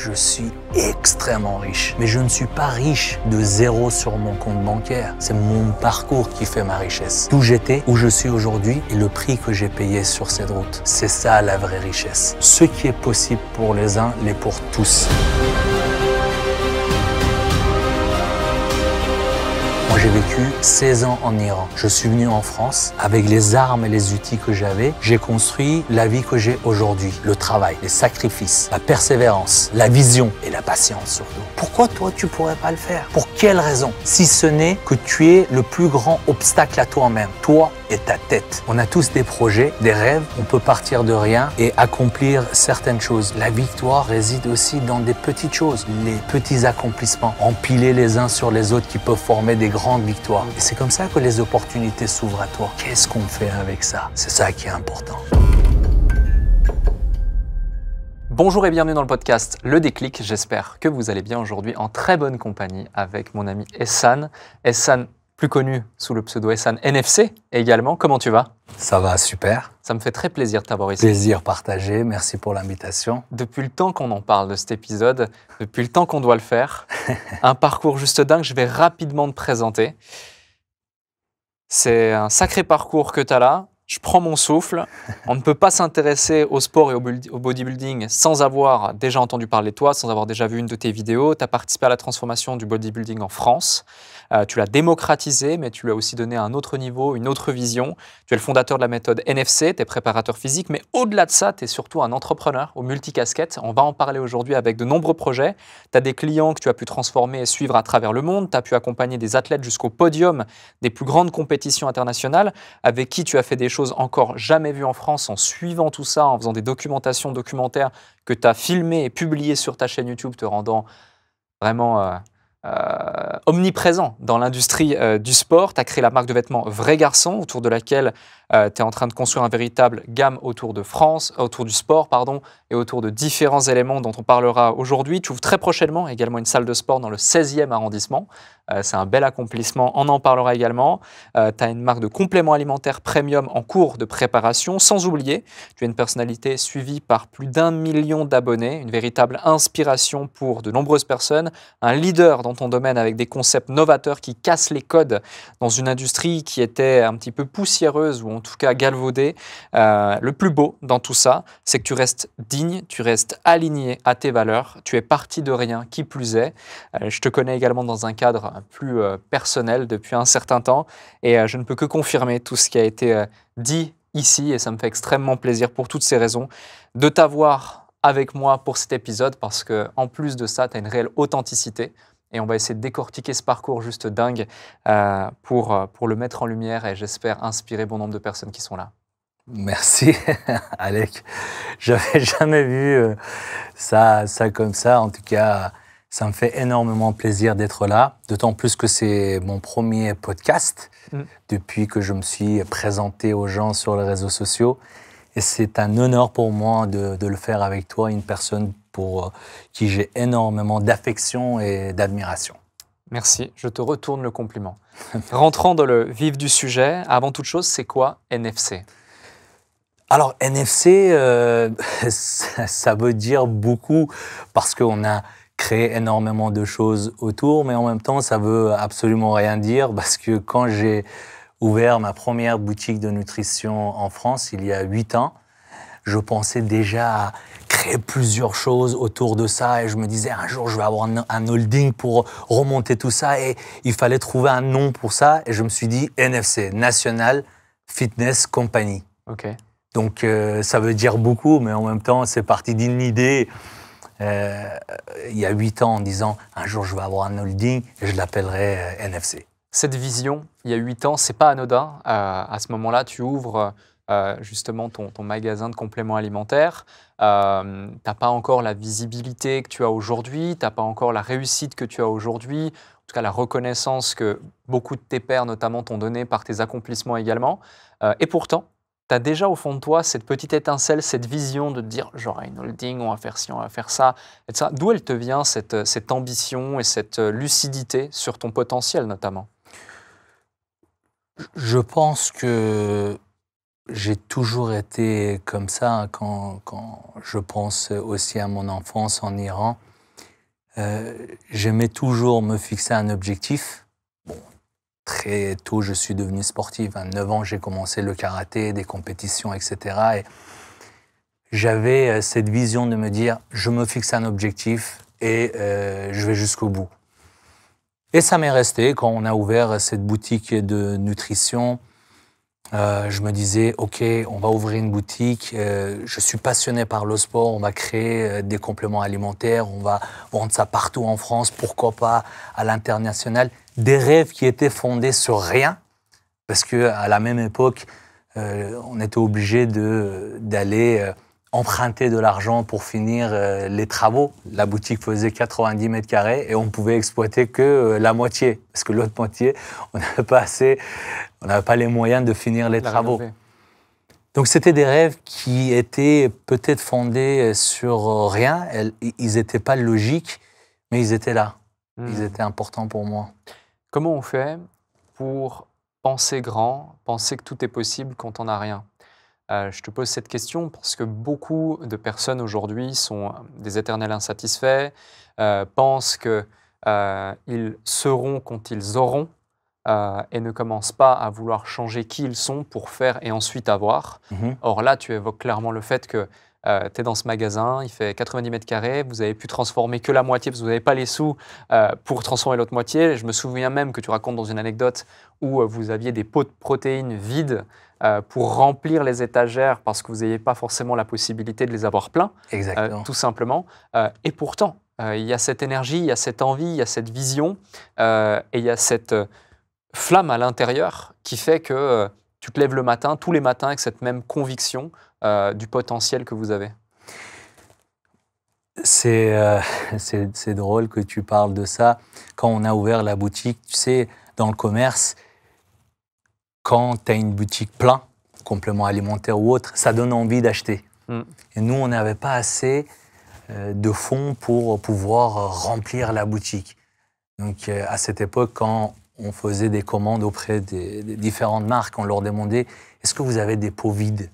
Je suis extrêmement riche. Mais je ne suis pas riche de zéro sur mon compte bancaire. C'est mon parcours qui fait ma richesse. D'où j'étais, où je suis aujourd'hui et le prix que j'ai payé sur cette route. C'est ça la vraie richesse. Ce qui est possible pour les uns l'est pour tous. Moi, j'ai vécu 16 ans en Iran. Je suis venu en France avec les armes et les outils que j'avais. J'ai construit la vie que j'ai aujourd'hui. Le travail, les sacrifices, la persévérance, la vision et la patience surtout. Pourquoi toi, tu pourrais pas le faire? Pour quelle raison? Si ce n'est que tu es le plus grand obstacle à toi-même. Toi et ta tête. On a tous des projets, des rêves. On peut partir de rien et accomplir certaines choses. La victoire réside aussi dans des petites choses. Les petits accomplissements, empilés les uns sur les autres qui peuvent former des grandes victoires. Et c'est comme ça que les opportunités s'ouvrent à toi. Qu'est-ce qu'on fait avec ça? C'est ça qui est important. Bonjour et bienvenue dans le podcast Le Déclic. J'espère que vous allez bien aujourd'hui en très bonne compagnie avec mon ami Ehsan. Ehsan, plus connu sous le pseudo Ehsan NFC également. Comment tu vas? Ça va, super. Ça me fait très plaisir de t'avoir ici. Plaisir partagé, merci pour l'invitation. Depuis le temps qu'on en parle de cet épisode, depuis le temps qu'on doit le faire, un parcours juste dingue, je vais rapidement te présenter. C'est un sacré parcours que tu as là. Je prends mon souffle. On ne peut pas s'intéresser au sport et au bodybuilding sans avoir déjà entendu parler de toi, sans avoir déjà vu une de tes vidéos. Tu as participé à la transformation du bodybuilding en France. Tu l'as démocratisé, mais tu lui as aussi donné un autre niveau, une autre vision. Tu es le fondateur de la méthode NFC, tu es préparateur physique, mais au-delà de ça, tu es surtout un entrepreneur aux multicasquettes. On va en parler aujourd'hui avec de nombreux projets. Tu as des clients que tu as pu transformer et suivre à travers le monde. Tu as pu accompagner des athlètes jusqu'au podium des plus grandes compétitions internationales, avec qui tu as fait des choses encore jamais vues en France en suivant tout ça, en faisant des documentaires que tu as filmés et publiés sur ta chaîne YouTube, te rendant vraiment omniprésent dans l'industrie du sport. Tu as créé la marque de vêtements Vrai Garçon, autour de laquelle tu es en train de construire un véritable gamme autour de France, autour du sport, et autour de différents éléments dont on parlera aujourd'hui. Tu ouvres très prochainement également une salle de sport dans le 16e arrondissement. C'est un bel accomplissement, on en parlera également. Tu as une marque de compléments alimentaires premium en cours de préparation. Sans oublier, tu es une personnalité suivie par plus d'1 million d'abonnés, une véritable inspiration pour de nombreuses personnes, un leader dans ton domaine avec des concepts novateurs qui cassent les codes dans une industrie qui était un petit peu poussiéreuse ou en tout cas galvaudée. Le plus beau dans tout ça, c'est que tu restes digne, tu restes aligné à tes valeurs, tu es parti de rien, qui plus est. Je te connais également dans un cadre plus personnel depuis un certain temps et je ne peux que confirmer tout ce qui a été dit ici et ça me fait extrêmement plaisir pour toutes ces raisons de t'avoir avec moi pour cet épisode parce qu'en plus de ça, tu as une réelle authenticité et on va essayer de décortiquer ce parcours juste dingue pour le mettre en lumière et j'espère inspirer bon nombre de personnes qui sont là. Merci, Alec. J'avais jamais vu ça comme ça. En tout cas, ça me fait énormément plaisir d'être là, d'autant plus que c'est mon premier podcast depuis que je me suis présenté aux gens sur les réseaux sociaux. Et c'est un honneur pour moi de le faire avec toi, une personne pour qui j'ai énormément d'affection et d'admiration. Merci, je te retourne le compliment. Rentrons dans le vif du sujet, avant toute chose, c'est quoi NFC? Alors, NFC, ça veut dire beaucoup parce qu'on a créé énormément de choses autour, mais en même temps, ça veut absolument rien dire parce que quand j'ai ouvert ma première boutique de nutrition en France, il y a 8 ans, je pensais déjà à créer plusieurs choses autour de ça et je me disais un jour, je vais avoir un holding pour remonter tout ça et il fallait trouver un nom pour ça et je me suis dit NFC, National Fitness Company. Ok. Donc, ça veut dire beaucoup, mais en même temps, c'est parti d'une idée il y a 8 ans en disant un jour, je vais avoir un holding et je l'appellerai NFC. Cette vision, il y a 8 ans, c'est pas anodin. À ce moment-là, tu ouvres justement ton magasin de compléments alimentaires. Tu n'as pas encore la visibilité que tu as aujourd'hui, tu n'as pas encore la réussite que tu as aujourd'hui, en tout cas la reconnaissance que beaucoup de tes pairs notamment t'ont donnée par tes accomplissements également. Et pourtant, tu as déjà au fond de toi cette petite étincelle, cette vision de te dire j'aurai une holding, on va faire ci, on va faire ça, etc. D'où elle te vient cette ambition et cette lucidité sur ton potentiel notamment? Je pense que j'ai toujours été comme ça hein, quand je pense aussi à mon enfance en Iran. J'aimais toujours me fixer un objectif. Bon, très tôt, je suis devenu sportif. À 9 ans, j'ai commencé le karaté, des compétitions, etc. Et j'avais cette vision de me dire, je me fixe un objectif et je vais jusqu'au bout. Et ça m'est resté quand on a ouvert cette boutique de nutrition. Je me disais, OK, on va ouvrir une boutique. Je suis passionné par le sport. On va créer des compléments alimentaires. On va vendre ça partout en France. Pourquoi pas à l'international? Des rêves qui étaient fondés sur rien. Parce qu'à la même époque, on était obligé d'aller emprunter de l'argent pour finir les travaux. La boutique faisait 90 mètres carrés et on pouvait exploiter que la moitié. Parce que l'autre moitié, on n'avait pas les moyens de finir les travaux. Donc c'était des rêves qui étaient peut-être fondés sur rien. Ils n'étaient pas logiques, mais ils étaient là. Ils étaient importants pour moi. Comment on fait pour penser grand, penser que tout est possible quand on n'a rien? Je te pose cette question parce que beaucoup de personnes aujourd'hui sont des éternels insatisfaits, pensent qu'ils seront quand ils auront et ne commencent pas à vouloir changer qui ils sont pour faire et ensuite avoir. Or là, tu évoques clairement le fait que tu es dans ce magasin, il fait 90 mètres carrés, vous avez pu transformer que la moitié parce que vous n'avez pas les sous pour transformer l'autre moitié. Je me souviens même que tu racontes dans une anecdote où vous aviez des pots de protéines vides pour remplir les étagères parce que vous n'aviez pas forcément la possibilité de les avoir pleins, tout simplement. Et pourtant, il y a cette énergie, il y a cette envie, il y a cette vision et il y a cette flamme à l'intérieur qui fait que tu te lèves le matin, tous les matins, avec cette même conviction du potentiel que vous avez. C'est drôle que tu parles de ça. Quand on a ouvert la boutique, tu sais, dans le commerce, quand tu as une boutique plein, compléments alimentaires ou autre, ça donne envie d'acheter. Et nous, on n'avait pas assez de fonds pour pouvoir remplir la boutique. Donc, à cette époque, quand on faisait des commandes auprès des différentes marques, on leur demandait « Est-ce que vous avez des pots vides ?»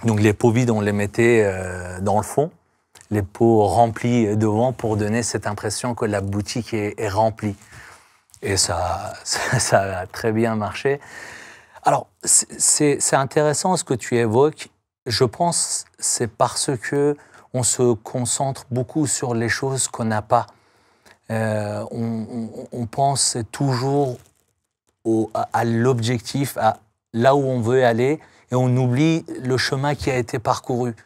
Donc, les pots vides, on les mettait dans le fond, les pots remplis devant pour donner cette impression que la boutique est remplie. Et ça a très bien marché. Alors, c'est intéressant ce que tu évoques. Je pense que c'est parce qu'on se concentre beaucoup sur les choses qu'on n'a pas. On pense toujours à l'objectif, à là où on veut aller, et on oublie le chemin qui a été parcouru.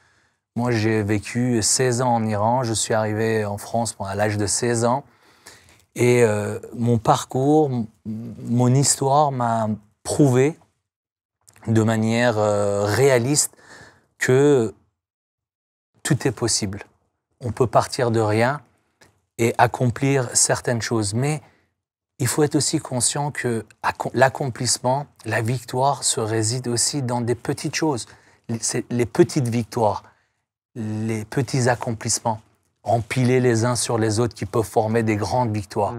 Moi, j'ai vécu 16 ans en Iran. Je suis arrivé en France à l'âge de 16 ans. Et mon parcours, mon histoire m'a prouvé de manière réaliste que tout est possible. On peut partir de rien et accomplir certaines choses. Mais il faut être aussi conscient que l'accomplissement, la victoire se réside aussi dans des petites choses. Les petites victoires, les petits accomplissements, empilés les uns sur les autres qui peuvent former des grandes victoires.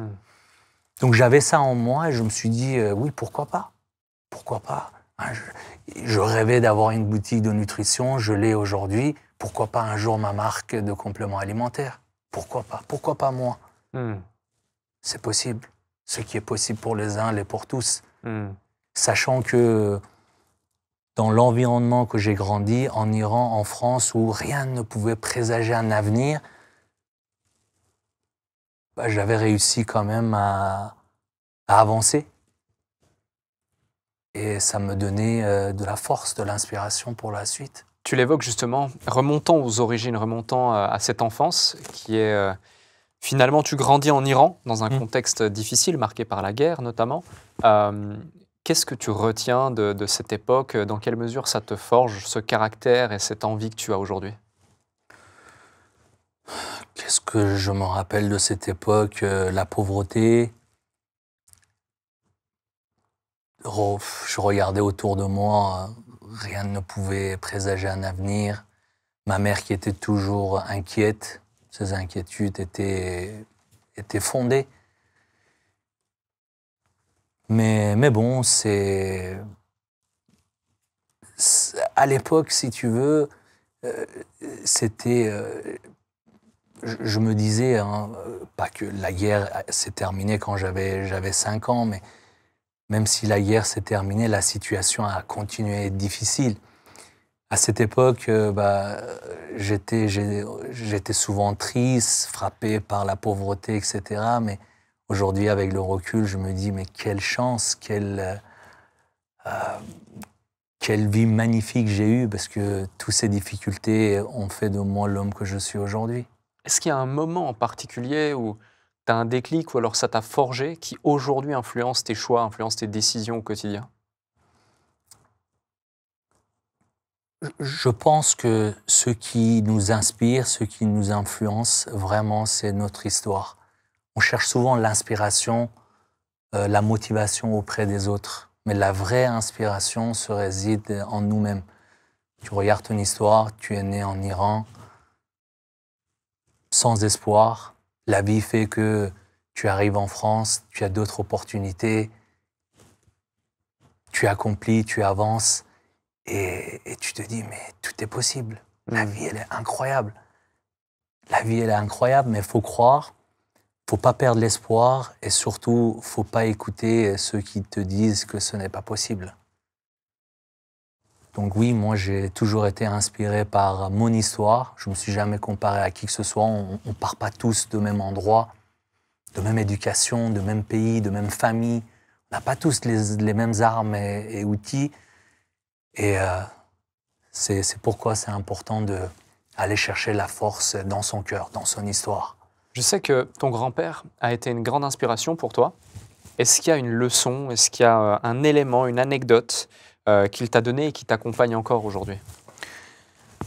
Donc j'avais ça en moi et je me suis dit, oui, pourquoi pas? Pourquoi pas? Je rêvais d'avoir une boutique de nutrition, je l'ai aujourd'hui. Pourquoi pas un jour ma marque de compléments alimentaires? Pourquoi pas? Pourquoi pas moi? C'est possible. Ce qui est possible pour les uns l'est pour tous. Sachant que dans l'environnement que j'ai grandi, en Iran, en France, où rien ne pouvait présager un avenir, j'avais réussi quand même à avancer. Et ça me donnait de la force, de l'inspiration pour la suite. Tu l'évoques justement, remontant aux origines, remontant à cette enfance qui est... finalement, tu grandis en Iran, dans un contexte difficile, marqué par la guerre notamment. Qu'est-ce que tu retiens de cette époque? Dans quelle mesure ça te forge ce caractère et cette envie que tu as aujourd'hui? Qu'est-ce que je me rappelle de cette époque? La pauvreté. Je regardais autour de moi, rien ne pouvait présager un avenir. Ma mère qui était toujours inquiète, ses inquiétudes étaient fondées. Mais bon, c'est à l'époque, si tu veux, c'était... je me disais, hein, pas que la guerre s'est terminée quand j'avais 5 ans, mais même si la guerre s'est terminée, la situation a continué à être difficile. À cette époque, j'étais souvent triste, frappé par la pauvreté, etc. Mais aujourd'hui, avec le recul, je me dis, mais quelle chance, quelle vie magnifique j'ai eue, parce que toutes ces difficultés ont fait de moi l'homme que je suis aujourd'hui. Est-ce qu'il y a un moment en particulier où tu as un déclic ou alors ça t'a forgé qui aujourd'hui influence tes choix, influence tes décisions au quotidien? Je pense que ce qui nous inspire, ce qui nous influence vraiment, c'est notre histoire. On cherche souvent l'inspiration, la motivation auprès des autres. Mais la vraie inspiration se réside en nous-mêmes. Tu regardes ton histoire, tu es né en Iran, sans espoir. La vie fait que tu arrives en France, tu as d'autres opportunités, tu accomplis, tu avances, et tu te dis, mais tout est possible. La vie, elle est incroyable. La vie, elle est incroyable, mais il faut croire, faut pas perdre l'espoir, et surtout, faut pas écouter ceux qui te disent que ce n'est pas possible. Donc oui, moi, j'ai toujours été inspiré par mon histoire. Je me suis jamais comparé à qui que ce soit. On part pas tous du même endroit, de même éducation, de même pays, de même famille. On n'a pas tous les mêmes armes et outils. Et c'est pourquoi c'est important d'aller chercher la force dans son cœur, dans son histoire. Je sais que ton grand-père a été une grande inspiration pour toi. Est-ce qu'il y a une leçon, est-ce qu'il y a un élément, une anecdote qu'il t'a donné et qui t'accompagne encore aujourd'hui?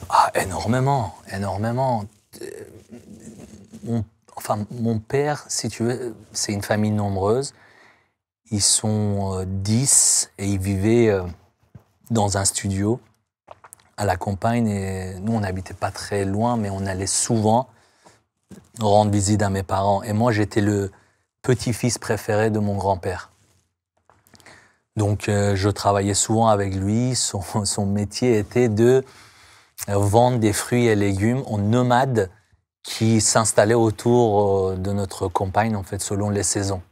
Ah, énormément, énormément. Mon père, si tu veux, c'est une famille nombreuse. Ils sont 10 et ils vivaient dans un studio à la campagne. Et nous, on n'habitait pas très loin, mais on allait souvent rendre visite à mes parents. Et moi, j'étais le petit-fils préféré de mon grand-père. Donc, je travaillais souvent avec lui. Son métier était de vendre des fruits et légumes aux nomades qui s'installaient autour de notre campagne, en fait, selon les saisons.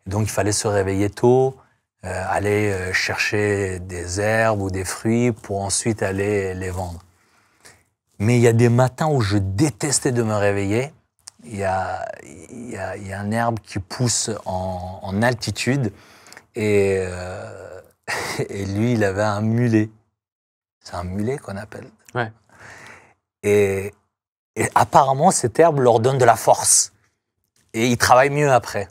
Donc, il fallait se réveiller tôt, aller chercher des herbes ou des fruits pour ensuite aller les vendre. Mais il y a des matins où je détestais de me réveiller. Il y a un herbe qui pousse en altitude et lui, il avait un mulet. C'est un mulet qu'on appelle. Ouais. Et apparemment, cette herbe leur donne de la force. Et ils travaillent mieux après.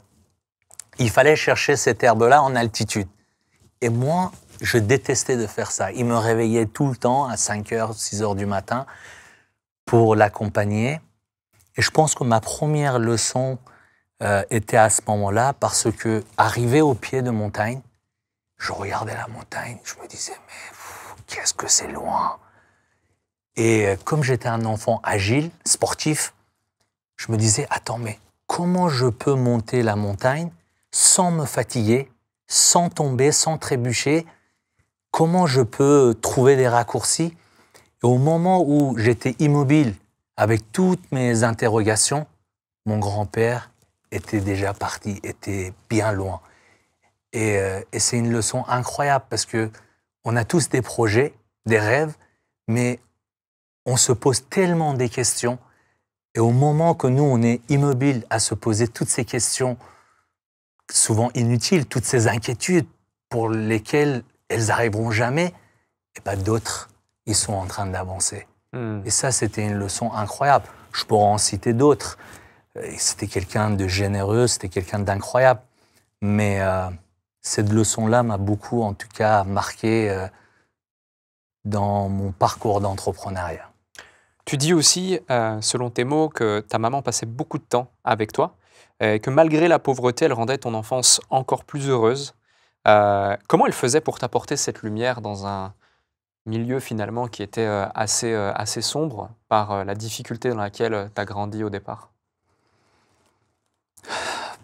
Il fallait chercher cette herbe-là en altitude. Et moi, je détestais de faire ça. Il me réveillait tout le temps à 5h, 6h du matin pour l'accompagner. Et je pense que ma première leçon était à ce moment-là parce que, arrivé au pied de montagne, je regardais la montagne, je me disais, mais qu'est-ce que c'est loin. Et comme j'étais un enfant agile, sportif, je me disais, attends, mais comment je peux monter la montagne sans me fatiguer, sans tomber, sans trébucher? Comment je peux trouver des raccourcis? Et au moment où j'étais immobile, avec toutes mes interrogations, mon grand-père était déjà parti, était bien loin. Et c'est une leçon incroyable parce que on a tous des projets, des rêves, mais on se pose tellement des questions. Et au moment que nous, on est immobile à se poser toutes ces questions, souvent inutiles, toutes ces inquiétudes pour lesquelles elles n'arriveront jamais, et ben d'autres, ils sont en train d'avancer. Et ça, c'était une leçon incroyable. Je pourrais en citer d'autres. C'était quelqu'un de généreux, c'était quelqu'un d'incroyable. Mais cette leçon-là m'a beaucoup, en tout cas, marqué dans mon parcours d'entrepreneuriat. Tu dis aussi, selon tes mots, que ta maman passait beaucoup de temps avec toi, et que malgré la pauvreté, elle rendait ton enfance encore plus heureuse. Comment elle faisait pour t'apporter cette lumière dans un milieu finalement qui était assez sombre par la difficulté dans laquelle tu as grandi au départ?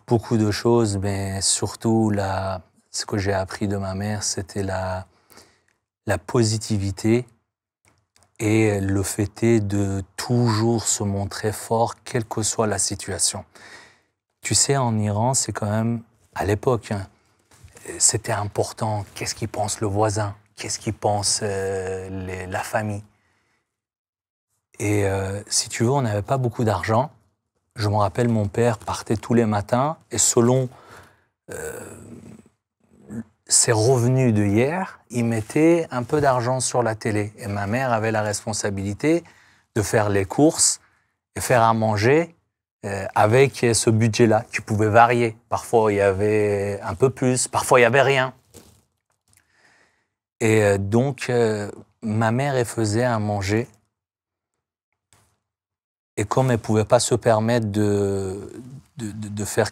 Beaucoup de choses, mais surtout ce que j'ai appris de ma mère, c'était la positivité et le fait est de toujours se montrer fort, quelle que soit la situation. Tu sais, en Iran, c'est quand même, à l'époque, hein, c'était important. Qu'est-ce qu'il pense le voisin? Qu'est-ce qu'il pense la famille? Et si tu veux, on n'avait pas beaucoup d'argent. Je me rappelle, mon père partait tous les matins et selon ses revenus de hier, il mettait un peu d'argent sur la télé. Et ma mère avait la responsabilité de faire les courses et faire à manger avec ce budget-là qui pouvait varier. Parfois, il y avait un peu plus, parfois, il n'y avait rien. Et donc, ma mère, elle faisait à manger. Et comme elle ne pouvait pas se permettre de faire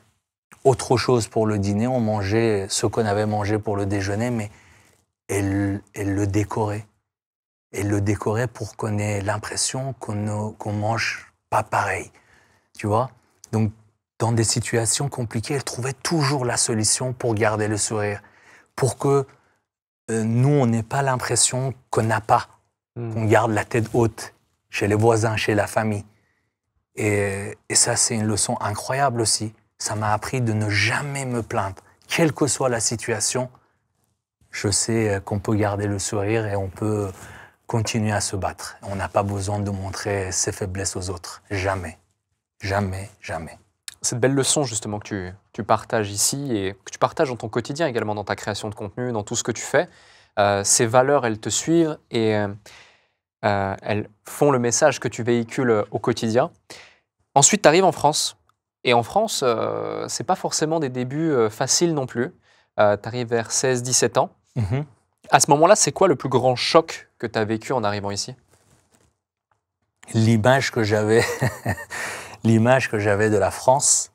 autre chose pour le dîner, on mangeait ce qu'on avait mangé pour le déjeuner, mais elle le décorait. Elle le décorait pour qu'on ait l'impression qu'on mange pas pareil, tu vois. Donc, dans des situations compliquées, elle trouvait toujours la solution pour garder le sourire, pour que nous, on n'ait pas l'impression qu'on n'a pas, qu'on garde la tête haute chez les voisins, chez la famille. Et ça, c'est une leçon incroyable aussi. Ça m'a appris de ne jamais me plaindre. Quelle que soit la situation, je sais qu'on peut garder le sourire et on peut continuer à se battre. On n'a pas besoin de montrer ses faiblesses aux autres. Jamais. Jamais, jamais. Cette belle leçon justement que tu partages ici et que tu partages dans ton quotidien également, dans ta création de contenu, dans tout ce que tu fais, ces valeurs, elles te suivent et elles font le message que tu véhicules au quotidien. Ensuite, tu arrives en France. Et en France, c'est pas forcément des débuts faciles non plus. Tu arrives vers 16-17 ans. Mm-hmm. À ce moment-là, c'est quoi le plus grand choc que tu as vécu en arrivant ici? L'image que j'avais de la France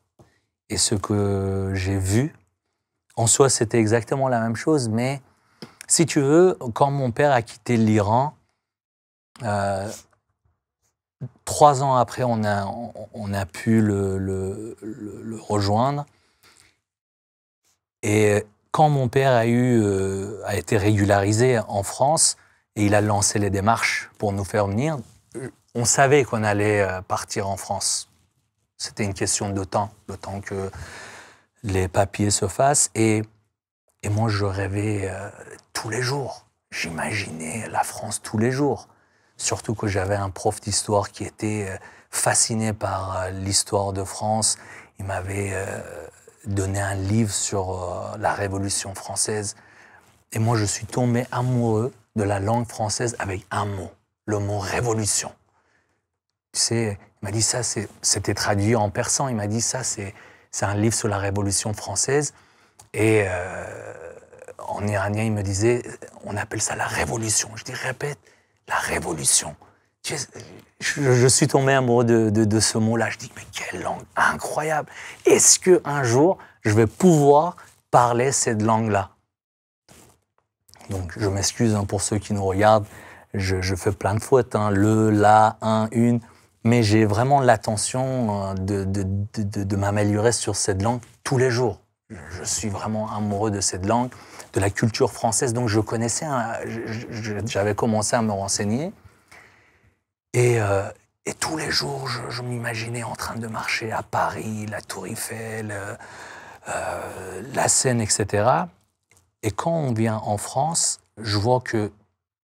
et ce que j'ai vu, en soi, c'était exactement la même chose. Mais si tu veux, quand mon père a quitté l'Iran, 3 ans après, on a pu le rejoindre. Et quand mon père a été régularisé en France et il a lancé les démarches pour nous faire venir, on savait qu'on allait partir en France. C'était une question de temps, le temps que les papiers se fassent. Et moi, je rêvais tous les jours. J'imaginais la France tous les jours. Surtout que j'avais un prof d'histoire qui était fasciné par l'histoire de France. Il m'avait donné un livre sur la Révolution française. Et moi, je suis tombé amoureux de la langue française avec un mot, le mot révolution. Tu sais, il m'a dit ça, c'était traduit en persan. Il m'a dit ça, c'est un livre sur la Révolution française. Et en iranien, il me disait, on appelle ça la révolution. Je dis, répète, la révolution. Je suis tombé amoureux de ce mot-là. Je dis, mais quelle langue incroyable. Est-ce qu'un jour, je vais pouvoir parler cette langue-là? Donc, je m'excuse pour ceux qui nous regardent. Je fais plein de fautes, le, la, un, une. Mais j'ai vraiment l'intention de m'améliorer sur cette langue tous les jours. Je suis vraiment amoureux de cette langue, de la culture française. Donc, je connaissais, j'avais commencé à me renseigner. Et tous les jours, je m'imaginais en train de marcher à Paris, la Tour Eiffel, la Seine, etc. Et quand on vient en France, je vois que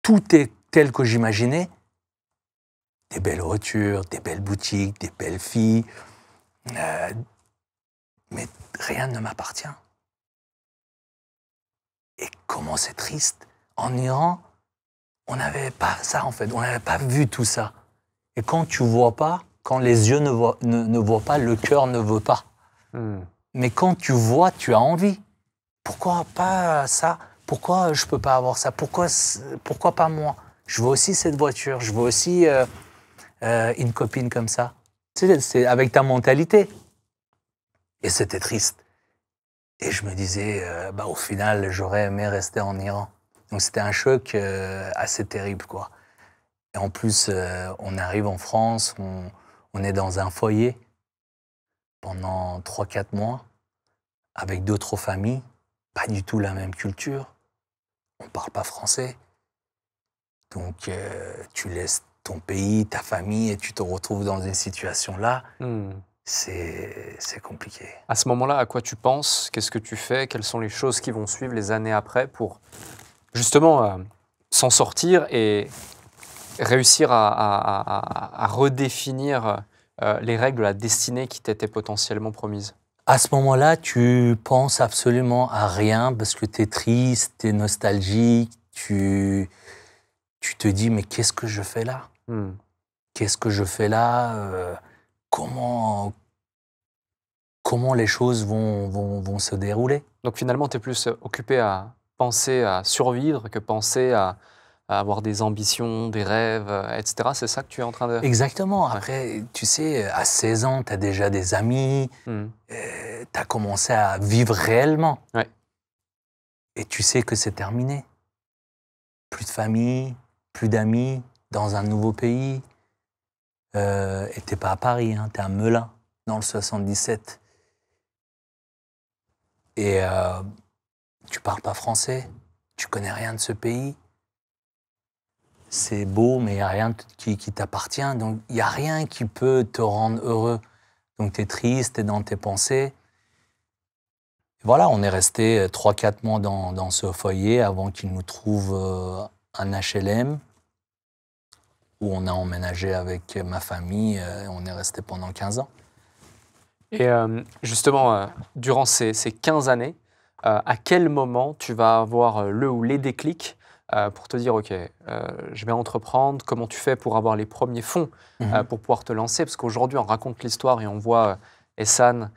tout est tel que j'imaginais. Des belles voitures, des belles boutiques, des belles filles. Mais rien ne m'appartient. Et comment c'est triste. En Iran, on n'avait pas ça, en fait. On n'avait pas vu tout ça. Et quand tu ne vois pas, quand les yeux ne voient pas, le cœur ne veut pas. Mais quand tu vois, tu as envie. Pourquoi pas ça? Pourquoi je ne peux pas avoir ça? Pourquoi pas moi? Je veux aussi cette voiture. Je veux aussi une copine comme ça. Tu sais, c'est avec ta mentalité. Et c'était triste. Et je me disais, au final, j'aurais aimé rester en Iran. Donc c'était un choc assez terrible, quoi. Et en plus, on arrive en France, on est dans un foyer pendant 3-4 mois, avec d'autres familles, pas du tout la même culture. On ne parle pas français. Donc, tu laisses ton pays, ta famille, et tu te retrouves dans une situation là. C'est compliqué. À ce moment-là, à quoi tu penses? Qu'est-ce que tu fais? Quelles sont les choses qui vont suivre les années après pour justement s'en sortir et réussir à redéfinir les règles de la destinée qui t'étaient potentiellement promises? À ce moment-là, tu penses absolument à rien parce que tu es triste, tu es nostalgique, tu te dis mais qu'est-ce que je fais là? Qu'est-ce que je fais là? Comment les choses vont se dérouler? Donc finalement, tu es plus occupé à penser à survivre que penser à avoir des ambitions, des rêves, etc. C'est ça que tu es en train de... Exactement. Ouais. Après, tu sais, à 16 ans, tu as déjà des amis, tu as commencé à vivre réellement. Ouais. Et tu sais que c'est terminé. Plus de famille, plus d'amis, dans un nouveau pays. Et t'es pas à Paris, hein, tu es à Melun, dans le 77. Et tu parles pas français, tu connais rien de ce pays. C'est beau, mais il n'y a rien qui t'appartient. Donc, il n'y a rien qui peut te rendre heureux. Donc, tu es triste, tu es dans tes pensées. Et voilà, on est resté 3-4 mois dans ce foyer avant qu'ils nous trouvent un HLM où on a emménagé avec ma famille. On est resté pendant 15 ans. Et justement, durant ces 15 années, à quel moment tu vas avoir le ou les déclics pour te dire, OK, je vais entreprendre, comment tu fais pour avoir les premiers fonds pour pouvoir te lancer? Parce qu'aujourd'hui, on raconte l'histoire et on voit Ehsan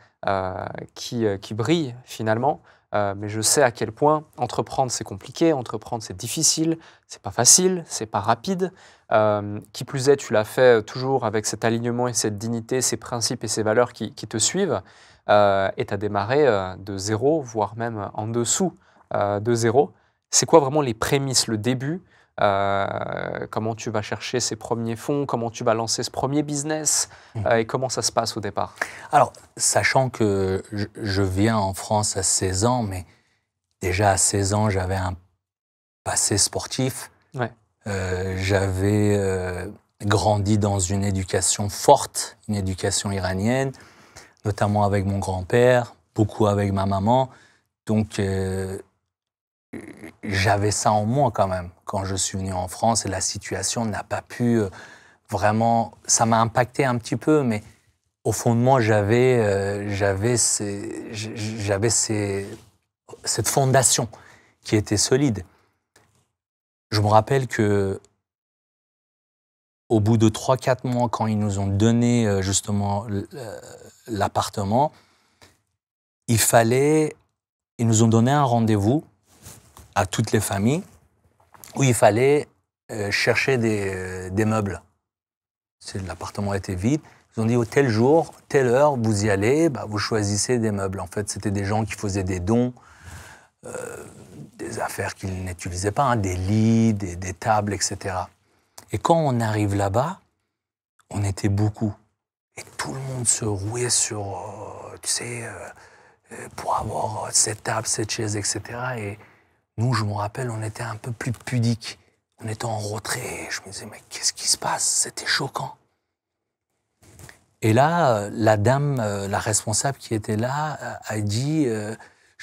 qui brille finalement. Mais je sais à quel point entreprendre, c'est compliqué, entreprendre, c'est difficile, c'est pas facile, c'est pas rapide. Qui plus est, tu l'as fait toujours avec cet alignement et cette dignité, ces principes et ces valeurs qui te suivent. Et tu as démarré de zéro, voire même en dessous de zéro. C'est quoi vraiment les prémices, le début? Comment tu vas chercher ces premiers fonds? Comment tu vas lancer ce premier business? Et comment ça se passe au départ? Alors, sachant que je viens en France à 16 ans, mais déjà à 16 ans, j'avais un passé sportif. Ouais. J'avais grandi dans une éducation forte, une éducation iranienne, notamment avec mon grand-père, beaucoup avec ma maman. Donc, j'avais ça en moi quand même quand je suis venu en France et la situation n'a pas pu vraiment... Ça m'a impacté un petit peu, mais au fond de moi, j'avais cette fondation qui était solide. Je me rappelle que au bout de 3-4 mois, quand ils nous ont donné justement l'appartement, ils nous ont donné un rendez-vous à toutes les familles où il fallait chercher des meubles. L'appartement était vide. Ils ont dit, tel jour, telle heure, vous y allez, vous choisissez des meubles. En fait, c'était des gens qui faisaient des dons, des affaires qu'ils n'utilisaient pas, hein, des lits, des tables, etc. Et quand on arrive là-bas, on était beaucoup. Et tout le monde se rouait sur, tu sais, pour avoir cette table, cette chaise, etc. Et nous, je me rappelle, on était un peu plus pudiques. On était en retrait. Je me disais, mais qu'est-ce qui se passe? C'était choquant. Et là, la dame, la responsable qui était là, a dit, je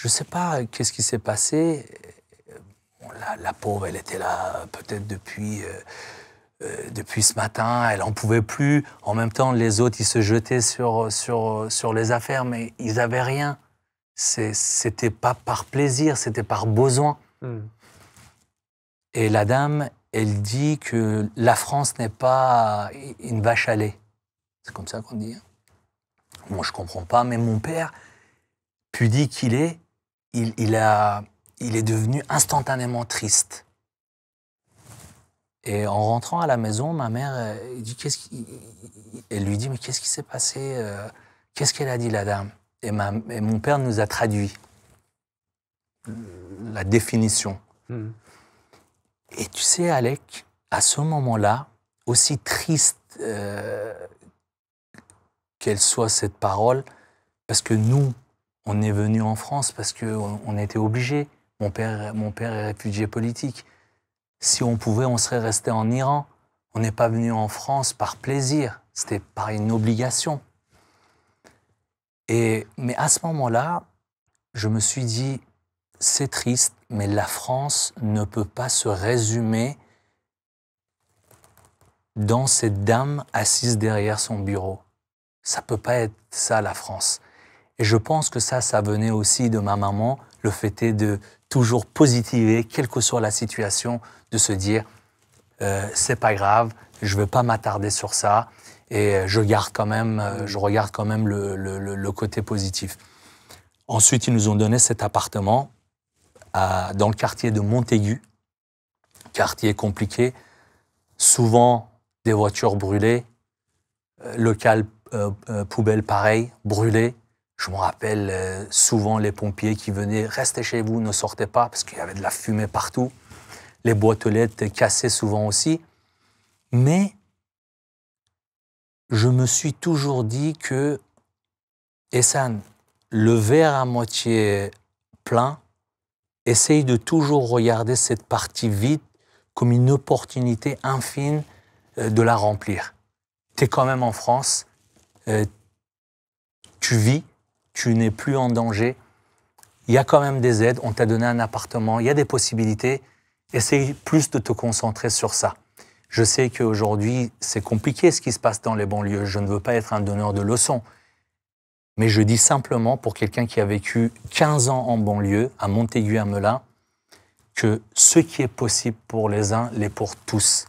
ne sais pas qu'est-ce qui s'est passé. Bon, la pauvre, elle était là peut-être depuis ce matin, elle n'en pouvait plus. En même temps, les autres, ils se jetaient sur les affaires, mais ils n'avaient rien. C'était pas par plaisir, c'était par besoin. Et la dame, elle dit que la France n'est pas une vache à lait. C'est comme ça qu'on dit. Moi, je ne comprends pas, mais mon père, pudique qu'il est, il est devenu instantanément triste. Et en rentrant à la maison, ma mère, elle lui dit, mais qu'est-ce qui s'est passé? Qu'est-ce qu'elle a dit, la dame? Et mon père nous a traduit la définition. Et tu sais, Alec, à ce moment-là, aussi triste qu'elle soit cette parole, parce que nous, on est venus en France parce qu'on était obligés. Mon père est réfugié politique. Si on pouvait, on serait resté en Iran. On n'est pas venu en France par plaisir. C'était par une obligation. Mais à ce moment-là, je me suis dit, c'est triste, mais la France ne peut pas se résumer dans cette dame assise derrière son bureau. Ça ne peut pas être ça, la France. Et je pense que ça venait aussi de ma maman. Le fait est de toujours positiver, quelle que soit la situation, de se dire c'est pas grave, je ne veux pas m'attarder sur ça et je regarde quand même le côté positif. Ensuite, ils nous ont donné cet appartement dans le quartier de Montaigu, quartier compliqué, souvent des voitures brûlées, local poubelle pareil, brûlé. Je me rappelle souvent les pompiers qui venaient, restez chez vous, ne sortez pas, parce qu'il y avait de la fumée partout. Les boîtes aux lettres cassées souvent aussi. Mais je me suis toujours dit que, Ehsan, le verre à moitié plein, essaye de toujours regarder cette partie vide comme une opportunité infime de la remplir. Tu es quand même en France, tu vis, tu n'es plus en danger, il y a quand même des aides, on t'a donné un appartement, il y a des possibilités, essaye plus de te concentrer sur ça. Je sais qu'aujourd'hui, c'est compliqué ce qui se passe dans les banlieues, je ne veux pas être un donneur de leçons, mais je dis simplement, pour quelqu'un qui a vécu 15 ans en banlieue, à Montaigu, à Melun, que ce qui est possible pour les uns l'est pour tous.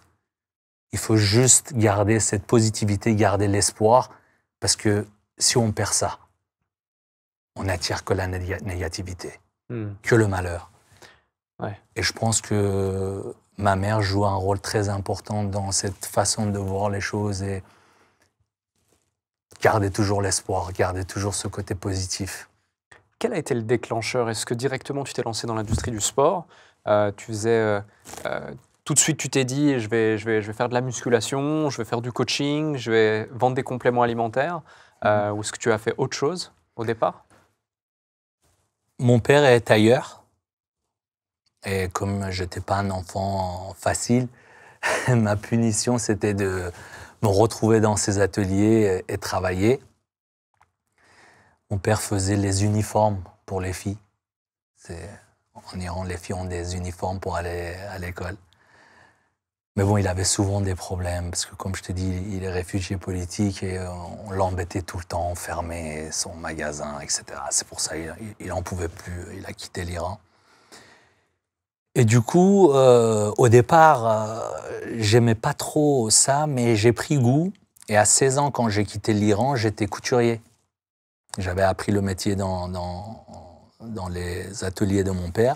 Il faut juste garder cette positivité, garder l'espoir, parce que si on perd ça, on n'attire que la négativité, que le malheur. Ouais. Et je pense que ma mère joue un rôle très important dans cette façon de voir les choses et garder toujours l'espoir, garder toujours ce côté positif. Quel a été le déclencheur? Est-ce que directement tu t'es lancé dans l'industrie du sport? Tu faisais tout de suite, tu t'es dit, je vais faire de la musculation, je vais faire du coaching, je vais vendre des compléments alimentaires, ou est-ce que tu as fait autre chose au départ? Mon père est tailleur, et comme je n'étais pas un enfant facile, ma punition, c'était de me retrouver dans ses ateliers et travailler. Mon père faisait les uniformes pour les filles. En Iran, les filles ont des uniformes pour aller à l'école. Mais bon, il avait souvent des problèmes, parce que comme je te dis, il est réfugié politique et on l'embêtait tout le temps, on fermait son magasin, etc. C'est pour ça qu'il n'en pouvait plus, il a quitté l'Iran. Et du coup, au départ, j'aimais pas trop ça, mais j'ai pris goût. Et à 16 ans, quand j'ai quitté l'Iran, j'étais couturier. J'avais appris le métier dans les ateliers de mon père.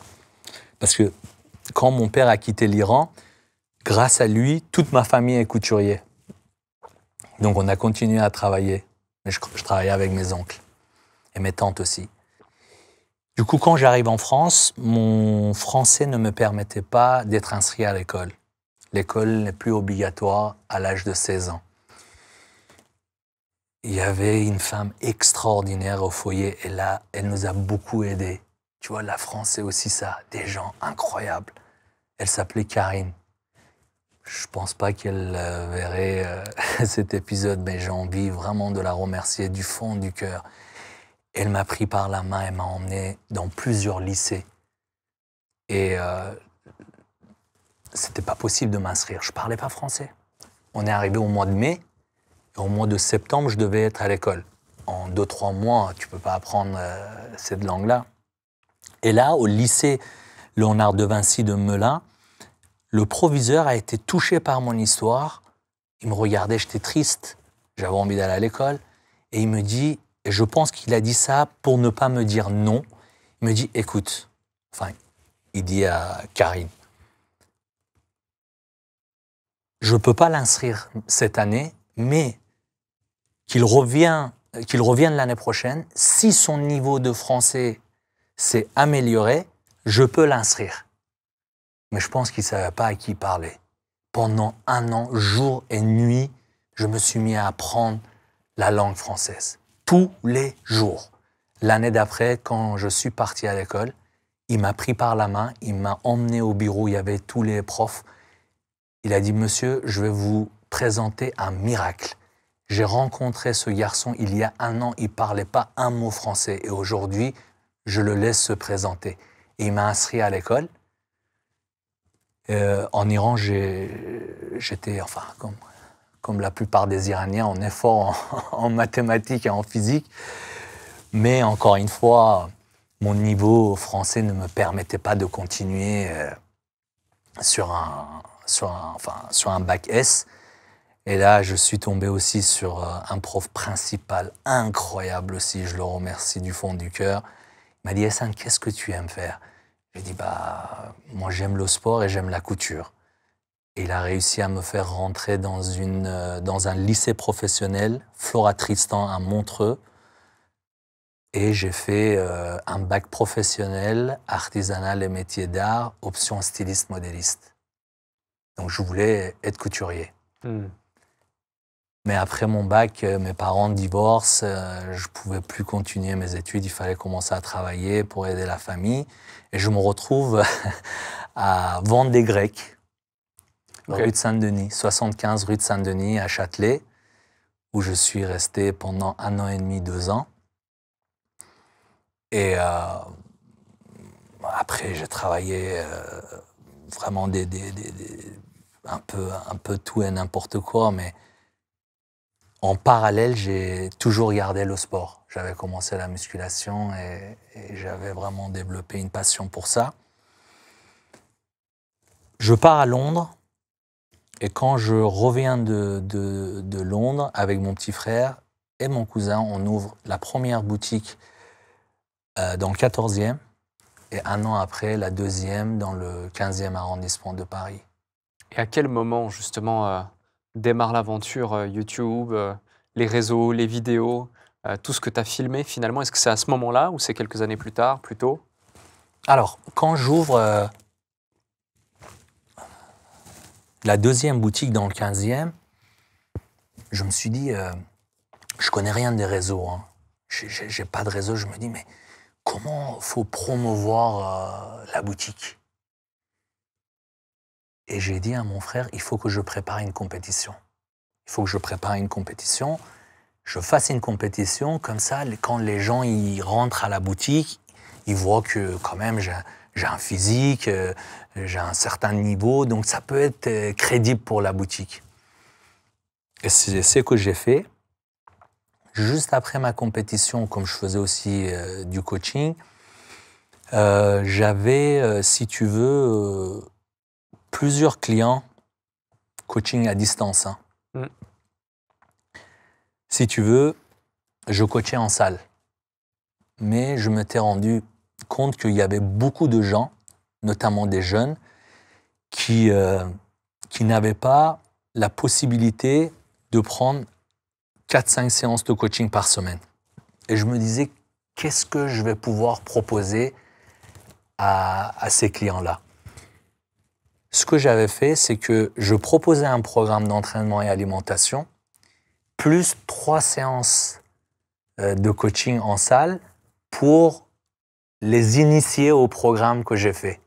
Parce que quand mon père a quitté l'Iran, grâce à lui, toute ma famille est couturier. Donc on a continué à travailler. Mais je travaillais avec mes oncles et mes tantes aussi. Du coup, quand j'arrive en France, mon français ne me permettait pas d'être inscrit à l'école. L'école n'est plus obligatoire à l'âge de 16 ans. Il y avait une femme extraordinaire au foyer et là, elle nous a beaucoup aidés. Tu vois, la France, c'est aussi ça, des gens incroyables. Elle s'appelait Karine. Je pense pas qu'elle verrait cet épisode, mais j'ai envie vraiment de la remercier du fond du cœur. Elle m'a pris par la main et m'a emmené dans plusieurs lycées. Et c'était pas possible de m'inscrire. Je parlais pas français. On est arrivé au mois de mai. Et au mois de septembre, je devais être à l'école. En 2-3 mois, tu peux pas apprendre cette langue-là. Et là, au lycée Léonard de Vinci de Melun, le proviseur a été touché par mon histoire. Il me regardait, j'étais triste. J'avais envie d'aller à l'école. Et il me dit, et je pense qu'il a dit ça pour ne pas me dire non. Il me dit, écoute, enfin, il dit à Karine, je ne peux pas l'inscrire cette année, mais qu'il revienne l'année prochaine. Si son niveau de français s'est amélioré, je peux l'inscrire. Mais je pense qu'il ne savait pas à qui parler. Pendant 1 an, jour et nuit, je me suis mis à apprendre la langue française. Tous les jours. L'année d'après, quand je suis parti à l'école, il m'a pris par la main, il m'a emmené au bureau, il y avait tous les profs. Il a dit, monsieur, je vais vous présenter un miracle. J'ai rencontré ce garçon il y a 1 an, il ne parlait pas un mot français. Et aujourd'hui, je le laisse se présenter. Et il m'a inscrit à l'école. En Iran, j'étais, enfin, comme la plupart des Iraniens, on est fort en mathématiques et en physique. Mais encore une fois, mon niveau français ne me permettait pas de continuer sur un bac S. Et là, je suis tombé aussi sur un prof principal incroyable aussi, je le remercie du fond du cœur. Il m'a dit, Hassan, qu'est-ce que tu aimes faire? J'ai dit, bah, moi j'aime le sport et j'aime la couture. Et il a réussi à me faire rentrer dans un lycée professionnel, Flora Tristan à Montreux. Et j'ai fait un bac professionnel, artisanal et métiers d'art, option styliste modéliste. Donc je voulais être couturier. Mais après mon bac, mes parents divorcent, je ne pouvais plus continuer mes études, il fallait commencer à travailler pour aider la famille. Et je me retrouve à vendre des Grecs, rue de Saint-Denis, 75 rue de Saint-Denis à Châtelet, où je suis resté pendant 1 an et demi, 2 ans. Et après, j'ai travaillé vraiment un peu tout et n'importe quoi, mais en parallèle, j'ai toujours gardé le sport. J'avais commencé la musculation et j'avais vraiment développé une passion pour ça. Je pars à Londres et quand je reviens de Londres avec mon petit frère et mon cousin, on ouvre la première boutique dans le 14e et 1 an après, la deuxième dans le 15e arrondissement de Paris. Et à quel moment, justement, démarre l'aventure YouTube, les réseaux, les vidéos, tout ce que tu as filmé finalement? Est-ce que c'est à ce moment-là ou c'est quelques années plus tard, plus tôt? Alors, quand j'ouvre la deuxième boutique dans le 15e, je me suis dit, je connais rien des réseaux, hein. J'ai pas de réseau, je me dis, mais comment faut promouvoir la boutique? Et j'ai dit à mon frère, il faut que je prépare une compétition. Il faut que je prépare une compétition, je fasse une compétition, comme ça, quand les gens ils rentrent à la boutique, ils voient que quand même j'ai un physique, j'ai un certain niveau, donc ça peut être crédible pour la boutique. Et c'est ce que j'ai fait. Juste après ma compétition, comme je faisais aussi du coaching, j'avais, si tu veux, plusieurs clients coaching à distance. Hein. Si tu veux, je coachais en salle. Mais je m'étais rendu compte qu'il y avait beaucoup de gens, notamment des jeunes, qui n'avaient pas la possibilité de prendre 4-5 séances de coaching par semaine. Et je me disais, qu'est-ce que je vais pouvoir proposer à ces clients-là? Ce que j'avais fait, c'est que je proposais un programme d'entraînement et alimentation, plus 3 séances de coaching en salle pour les initier au programme que j'ai fait.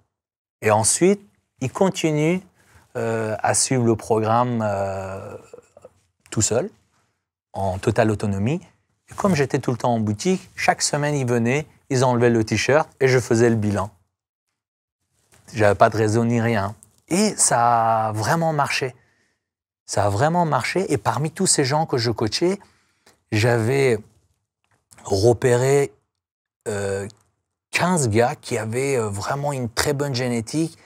Et ensuite, ils continuent à suivre le programme tout seul, en totale autonomie. Et comme j'étais tout le temps en boutique, chaque semaine, ils venaient, ils enlevaient le t-shirt et je faisais le bilan. J'avais pas de réseau ni rien. Et ça a vraiment marché. Ça a vraiment marché. Et parmi tous ces gens que je coachais, j'avais repéré 15 gars qui avaient vraiment une très bonne génétique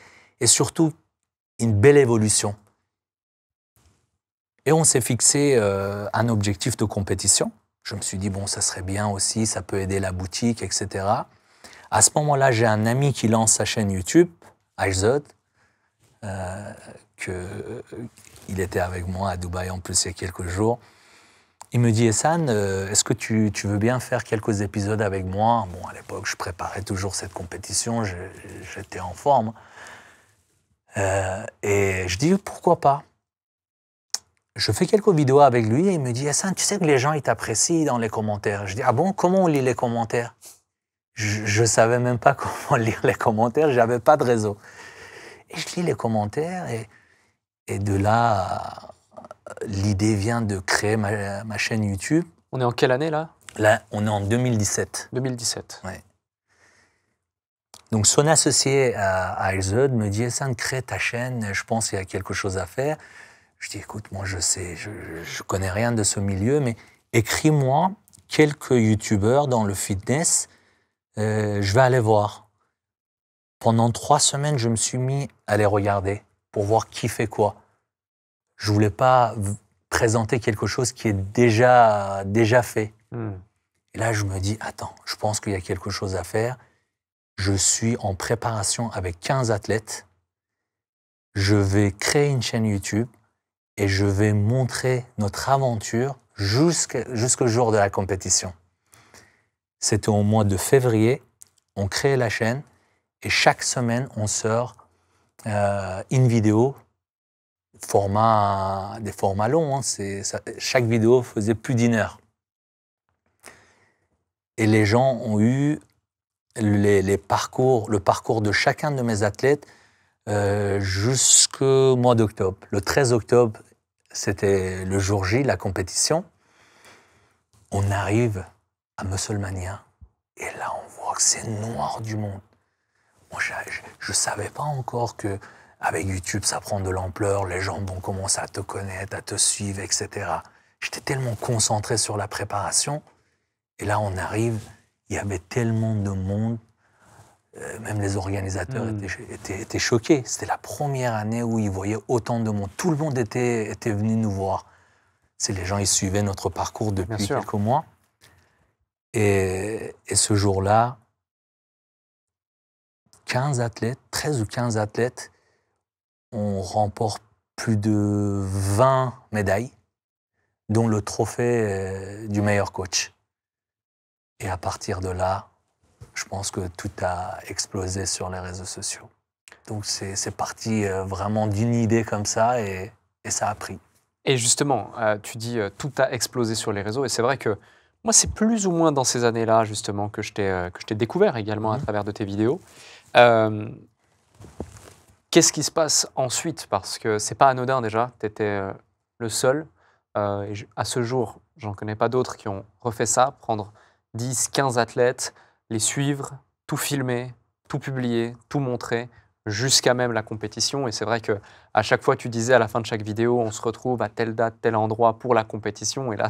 et surtout une belle évolution. Et on s'est fixé un objectif de compétition. Je me suis dit, bon, ça serait bien aussi, ça peut aider la boutique, etc. À ce moment-là, j'ai un ami qui lance sa chaîne YouTube, Aizod, il était avec moi à Dubaï en plus il y a quelques jours. Il me dit, Hassan, est-ce que tu veux bien faire quelques épisodes avec moi? Bon, à l'époque, je préparais toujours cette compétition, j'étais en forme. Et je dis, pourquoi pas? Je fais quelques vidéos avec lui et il me dit, Hassan, tu sais que les gens, ils t'apprécient dans les commentaires. Je dis, ah bon, comment on lit les commentaires? je ne savais même pas comment lire les commentaires, j'avais pas de réseau. Et je lis les commentaires et de là, l'idée vient de créer ma chaîne YouTube. On est en quelle année là? Là, on est en 2017. 2017. Ouais. Donc son associé à Elzod me dit « Ehsan, crée ta chaîne, je pense qu'il y a quelque chose à faire ». Je dis « Écoute, moi je sais, je connais rien de ce milieu, mais écris-moi quelques youtubeurs dans le fitness, je vais aller voir ». Pendant 3 semaines, je me suis mis à les regarder pour voir qui fait quoi. Je voulais pas présenter quelque chose qui est déjà fait. Et là, je me dis, attends, je pense qu'il y a quelque chose à faire. Je suis en préparation avec 15 athlètes. Je vais créer une chaîne YouTube et je vais montrer notre aventure jusqu'au jour de la compétition. C'était au mois de février. On crée la chaîne et chaque semaine, on sort une vidéo, des formats longs. Hein, chaque vidéo faisait plus d'1 heure. Et les gens ont eu le parcours de chacun de mes athlètes jusqu'au mois d'octobre. Le 13 octobre, c'était le jour J, la compétition. On arrive à Musclemania et là, on voit que c'est noir du monde. Moi, je ne savais pas encore qu'avec YouTube, ça prend de l'ampleur, les gens vont commencer à te connaître, à te suivre, etc. J'étais tellement concentré sur la préparation. Et là, on arrive, il y avait tellement de monde, même les organisateurs étaient choqués. C'était la première année où ils voyaient autant de monde. Tout le monde était venu nous voir. Les gens, ils suivaient notre parcours depuis quelques mois. Et ce jour-là, 13 ou 15 athlètes, on remporte plus de 20 médailles, dont le trophée du meilleur coach. Et à partir de là, je pense que tout a explosé sur les réseaux sociaux. Donc c'est parti vraiment d'une idée comme ça et ça a pris. Et justement, tu dis tout a explosé sur les réseaux et c'est vrai que moi c'est plus ou moins dans ces années-là justement que je t'ai découvert également à travers de tes vidéos. Qu'est-ce qui se passe ensuite? Parce que c'est pas anodin déjà, tu étais le seul. Et à ce jour, j'en connais pas d'autres qui ont refait ça, prendre 10, 15 athlètes, les suivre, tout filmer, tout publier, tout montrer, jusqu'à même la compétition. Et c'est vrai qu'à chaque fois, tu disais à la fin de chaque vidéo, on se retrouve à telle date, tel endroit pour la compétition. Et là,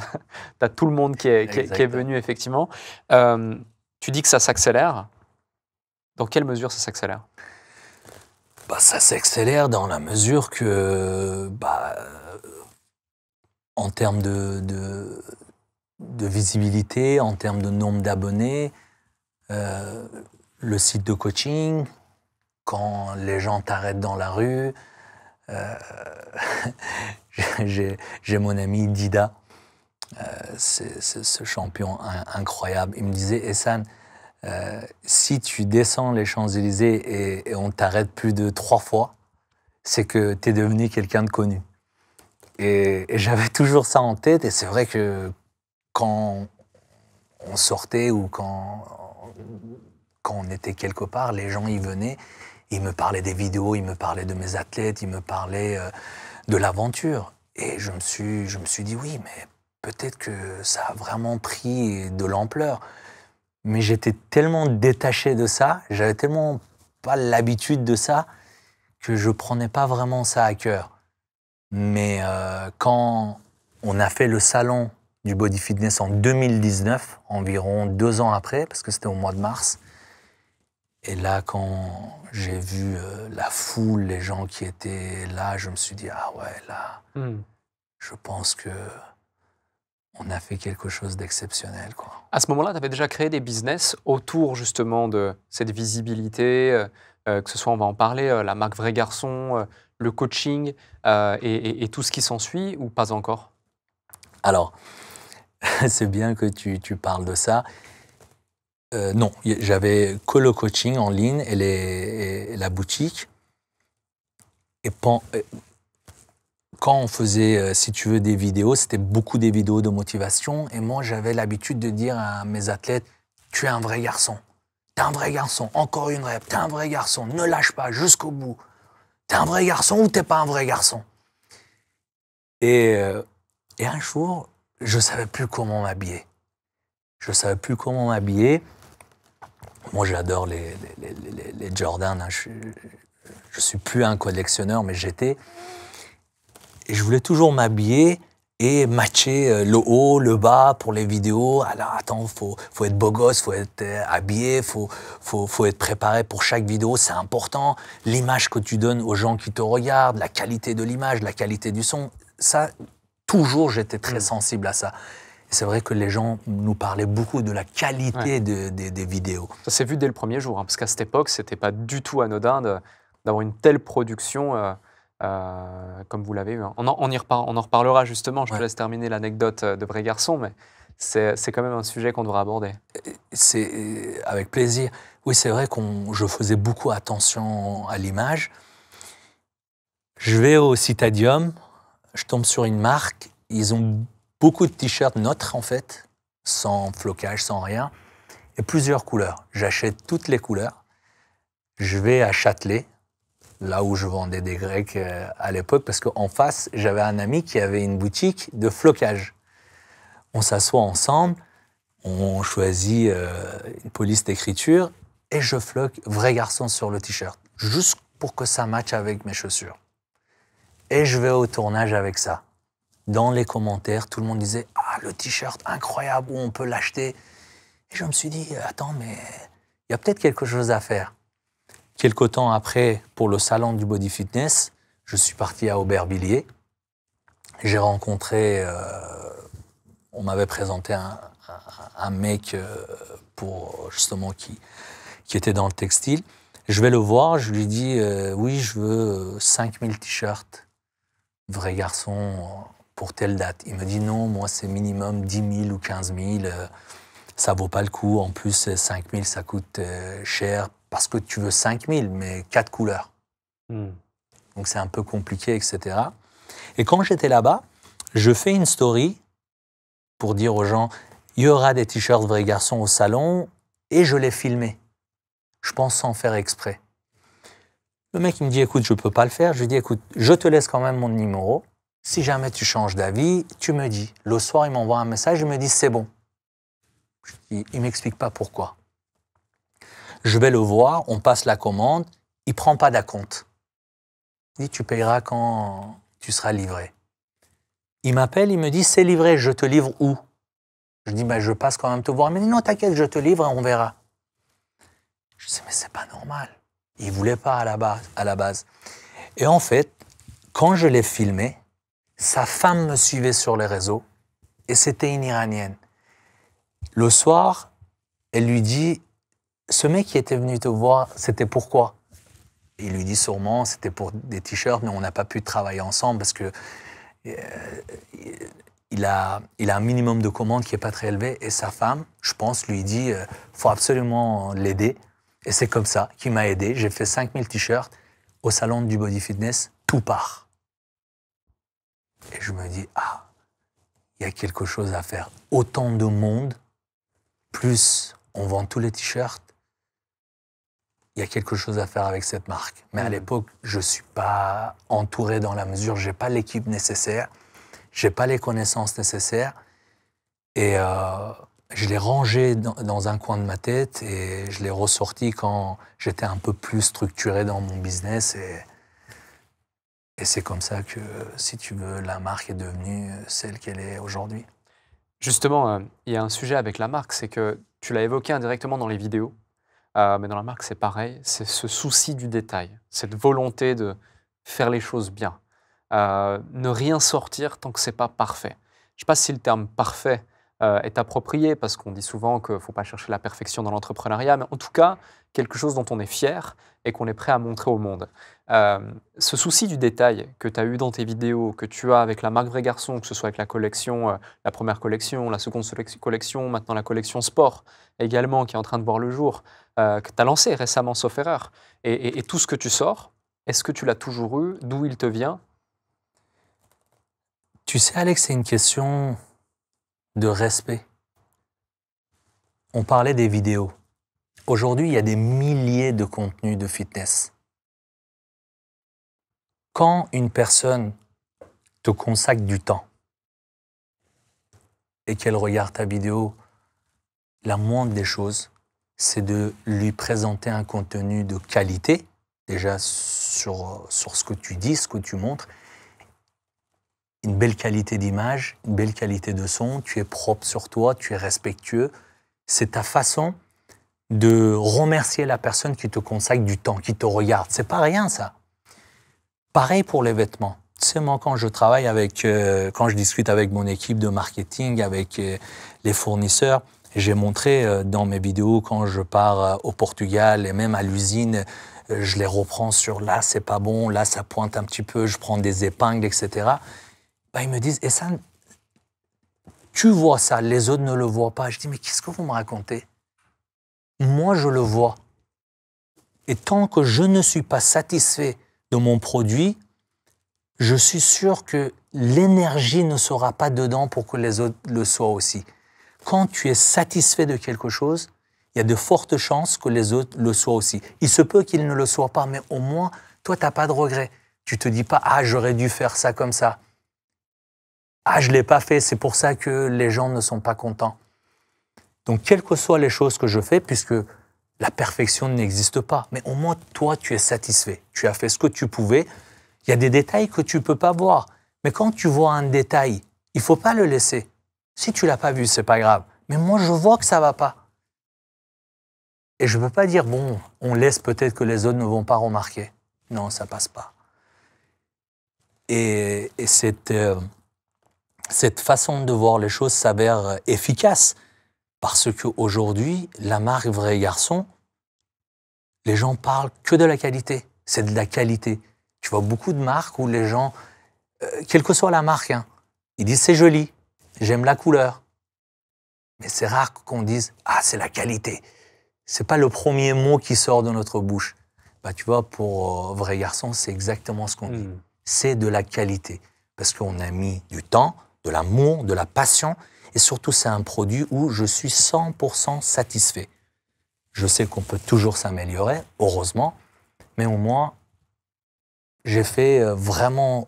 tu as tout le monde qui est venu, effectivement. Tu dis que ça s'accélère. Dans quelle mesure ça s'accélère? Ça s'accélère dans la mesure que, en termes de visibilité, en termes de nombre d'abonnés, le site de coaching, quand les gens t'arrêtent dans la rue, j'ai mon ami Dida, c'est ce champion incroyable, il me disait « Ehsan, si tu descends les Champs-Élysées et on t'arrête plus de 3 fois, c'est que tu es devenu quelqu'un de connu. » Et j'avais toujours ça en tête, et c'est vrai que quand on sortait ou quand on était quelque part, les gens y venaient, ils me parlaient des vidéos, ils me parlaient de mes athlètes, ils me parlaient de l'aventure. Et je me suis dit oui, mais peut-être que ça a vraiment pris de l'ampleur. Mais j'étais tellement détaché de ça, j'avais tellement pas l'habitude de ça, que je prenais pas vraiment ça à cœur. Mais quand on a fait le salon du Body Fitness en 2019, environ 2 ans après, parce que c'était au mois de mars, et là, quand j'ai vu la foule, les gens qui étaient là, je me suis dit, ah ouais, là, je pense que on a fait quelque chose d'exceptionnel, quoi. À ce moment-là, tu avais déjà créé des business autour justement de cette visibilité, que ce soit, on va en parler, la marque Vrai Garçon, le coaching et tout ce qui s'ensuit, ou pas encore? Alors, c'est bien que tu parles de ça. Non, j'avais que le coaching en ligne et la boutique. Et quand on faisait, si tu veux, des vidéos, c'était beaucoup des vidéos de motivation. Et moi, j'avais l'habitude de dire à mes athlètes, tu es un vrai garçon. T'es un vrai garçon, encore une rep, t'es un vrai garçon, ne lâche pas jusqu'au bout. T'es un vrai garçon ou t'es pas un vrai garçon? Et un jour, je savais plus comment m'habiller. Je savais plus comment m'habiller. Moi, j'adore les Jordan. Hein. Je suis plus un collectionneur, mais j'étais. Et je voulais toujours m'habiller et matcher le haut, le bas pour les vidéos. Alors, attends, faut être beau gosse, faut être habillé, faut être préparé pour chaque vidéo. C'est important. L'image que tu donnes aux gens qui te regardent, la qualité de l'image, la qualité du son. Ça, toujours, j'étais très sensible à ça. Et c'est vrai que les gens nous parlaient beaucoup de la qualité des vidéos. Ça s'est vu dès le premier jour, hein, parce qu'à cette époque, c'était pas du tout anodin d'avoir une telle production comme vous l'avez eu. Hein. On en reparlera justement, je te laisse terminer l'anecdote de Vrai Garçon, mais c'est quand même un sujet qu'on devra aborder. C'est avec plaisir. Oui, c'est vrai que je faisais beaucoup attention à l'image. Je vais au Citadium, je tombe sur une marque, ils ont beaucoup de t-shirts neutres en fait, sans flocage, sans rien, et plusieurs couleurs. J'achète toutes les couleurs. Je vais à Châtelet, là où je vendais des Grecs à l'époque, parce qu'en face, j'avais un ami qui avait une boutique de flocage. On s'assoit ensemble, on choisit une police d'écriture, et je floque Vrai Garçon sur le t-shirt, juste pour que ça matche avec mes chaussures. Et je vais au tournage avec ça. Dans les commentaires, tout le monde disait « Ah, le t-shirt, incroyable, où on peut l'acheter ?» Et je me suis dit « Attends, mais il y a peut-être quelque chose à faire. » Quelque temps après, pour le salon du body fitness, je suis parti à Aubervilliers. J'ai rencontré, on m'avait présenté un mec pour justement qui était dans le textile. Je vais le voir, je lui dis oui, je veux 5000 t-shirts, Vrai Garçon, pour telle date. Il me dit non, moi c'est minimum 10 000 ou 15 000, ça vaut pas le coup. En plus, 5000, ça coûte cher parce que tu veux 5000, mais 4 couleurs. Donc c'est un peu compliqué, etc. Et quand j'étais là-bas, je fais une story pour dire aux gens, il y aura des t-shirts Vrai Garçon au salon, et je l'ai filmé. Je pense sans faire exprès. Le mec, il me dit, écoute, je ne peux pas le faire. Je lui dis, écoute, je te laisse quand même mon numéro. Si jamais tu changes d'avis, tu me dis. Le soir, il m'envoie un message, il me dit, c'est bon. Il ne m'explique pas pourquoi. Je vais le voir, on passe la commande, il ne prend pas d'acompte. Il dit, tu payeras quand tu seras livré. Il m'appelle, il me dit, c'est livré, je te livre où? Je dis, je passe quand même te voir. Il me dit, non, t'inquiète, je te livre et on verra. Je dis, mais c'est pas normal. Il ne voulait pas à la base. Et en fait, quand je l'ai filmé, sa femme me suivait sur les réseaux et c'était une Iranienne. Le soir, elle lui dit, ce mec qui était venu te voir, c'était pourquoi? Il lui dit sûrement, c'était pour des t-shirts, mais on n'a pas pu travailler ensemble parce que il a un minimum de commandes qui n'est pas très élevé. Et sa femme, je pense, lui dit, faut absolument l'aider. Et c'est comme ça qu'il m'a aidé. J'ai fait 5000 t-shirts au salon du body fitness, tout part. Et je me dis, ah, il y a quelque chose à faire. Autant de monde, plus on vend tous les t-shirts, il y a quelque chose à faire avec cette marque. Mais à l'époque, je ne suis pas entouré dans la mesure, je n'ai pas l'équipe nécessaire, je n'ai pas les connaissances nécessaires. Et je l'ai rangé dans un coin de ma tête et je l'ai ressorti quand j'étais un peu plus structuré dans mon business. Et c'est comme ça que, si tu veux, la marque est devenue celle qu'elle est aujourd'hui. Justement, il y a un sujet avec la marque, c'est que tu l'as évoqué indirectement dans les vidéos, mais dans la marque, c'est pareil. C'est ce souci du détail, cette volonté de faire les choses bien. Ne rien sortir tant que ce n'est pas parfait. Je ne sais pas si le terme parfait est approprié, parce qu'on dit souvent qu'il ne faut pas chercher la perfection dans l'entrepreneuriat, mais en tout cas, quelque chose dont on est fier et qu'on est prêt à montrer au monde. Ce souci du détail que tu as eu dans tes vidéos, que tu as avec la marque Vrai Garçon, que ce soit avec la collection, la première collection, la seconde collection, maintenant la collection sport également, qui est en train de voir le jour, que tu as lancé récemment, sauf erreur, et tout ce que tu sors, est-ce que tu l'as toujours eu? D'où il te vient? Tu sais, Alex, c'est une question de respect. On parlait des vidéos. Aujourd'hui, il y a des milliers de contenus de fitness. Quand une personne te consacre du temps et qu'elle regarde ta vidéo, la moindre des choses, c'est de lui présenter un contenu de qualité, déjà sur ce que tu dis, ce que tu montres, une belle qualité d'image, une belle qualité de son, tu es propre sur toi, tu es respectueux. C'est ta façon de remercier la personne qui te consacre du temps, qui te regarde. C'est pas rien, ça. Pareil pour les vêtements. Tu sais, moi, quand je travaille avec, quand je discute avec mon équipe de marketing, avec les fournisseurs, j'ai montré dans mes vidéos quand je pars au Portugal et même à l'usine, je les reprends sur là, c'est pas bon, là, ça pointe un petit peu, je prends des épingles, etc. Ben, ils me disent, et ça, tu vois ça, les autres ne le voient pas. Je dis, mais qu'est-ce que vous me racontez? Moi, je le vois. Et tant que je ne suis pas satisfait de mon produit, je suis sûr que l'énergie ne sera pas dedans pour que les autres le soient aussi. Quand tu es satisfait de quelque chose, il y a de fortes chances que les autres le soient aussi. Il se peut qu'ils ne le soient pas, mais au moins, toi, tu n'as pas de regret. Tu ne te dis pas « Ah, j'aurais dû faire ça comme ça. Ah, je ne l'ai pas fait, c'est pour ça que les gens ne sont pas contents. » Donc, quelles que soient les choses que je fais, puisque la perfection n'existe pas, mais au moins, toi, tu es satisfait. Tu as fait ce que tu pouvais. Il y a des détails que tu ne peux pas voir. Mais quand tu vois un détail, il ne faut pas le laisser. Si tu ne l'as pas vu, ce n'est pas grave. Mais moi, je vois que ça ne va pas. Et je ne peux pas dire, bon, on laisse peut-être que les autres ne vont pas remarquer. Non, ça ne passe pas. Et cette façon de voir les choses s'avère efficace. Parce qu'aujourd'hui, la marque Vrai Garçon, les gens parlent que de la qualité. C'est de la qualité. Tu vois beaucoup de marques où les gens, quelle que soit la marque, hein, ils disent c'est joli, j'aime la couleur. Mais c'est rare qu'on dise ah, c'est la qualité. C'est pas le premier mot qui sort de notre bouche. Bah, tu vois, pour Vrai Garçon, c'est exactement ce qu'on dit. C'est de la qualité. Parce qu'on a mis du temps, de l'amour, de la passion. Et surtout, c'est un produit où je suis 100% satisfait. Je sais qu'on peut toujours s'améliorer, heureusement. Mais au moins, j'ai fait vraiment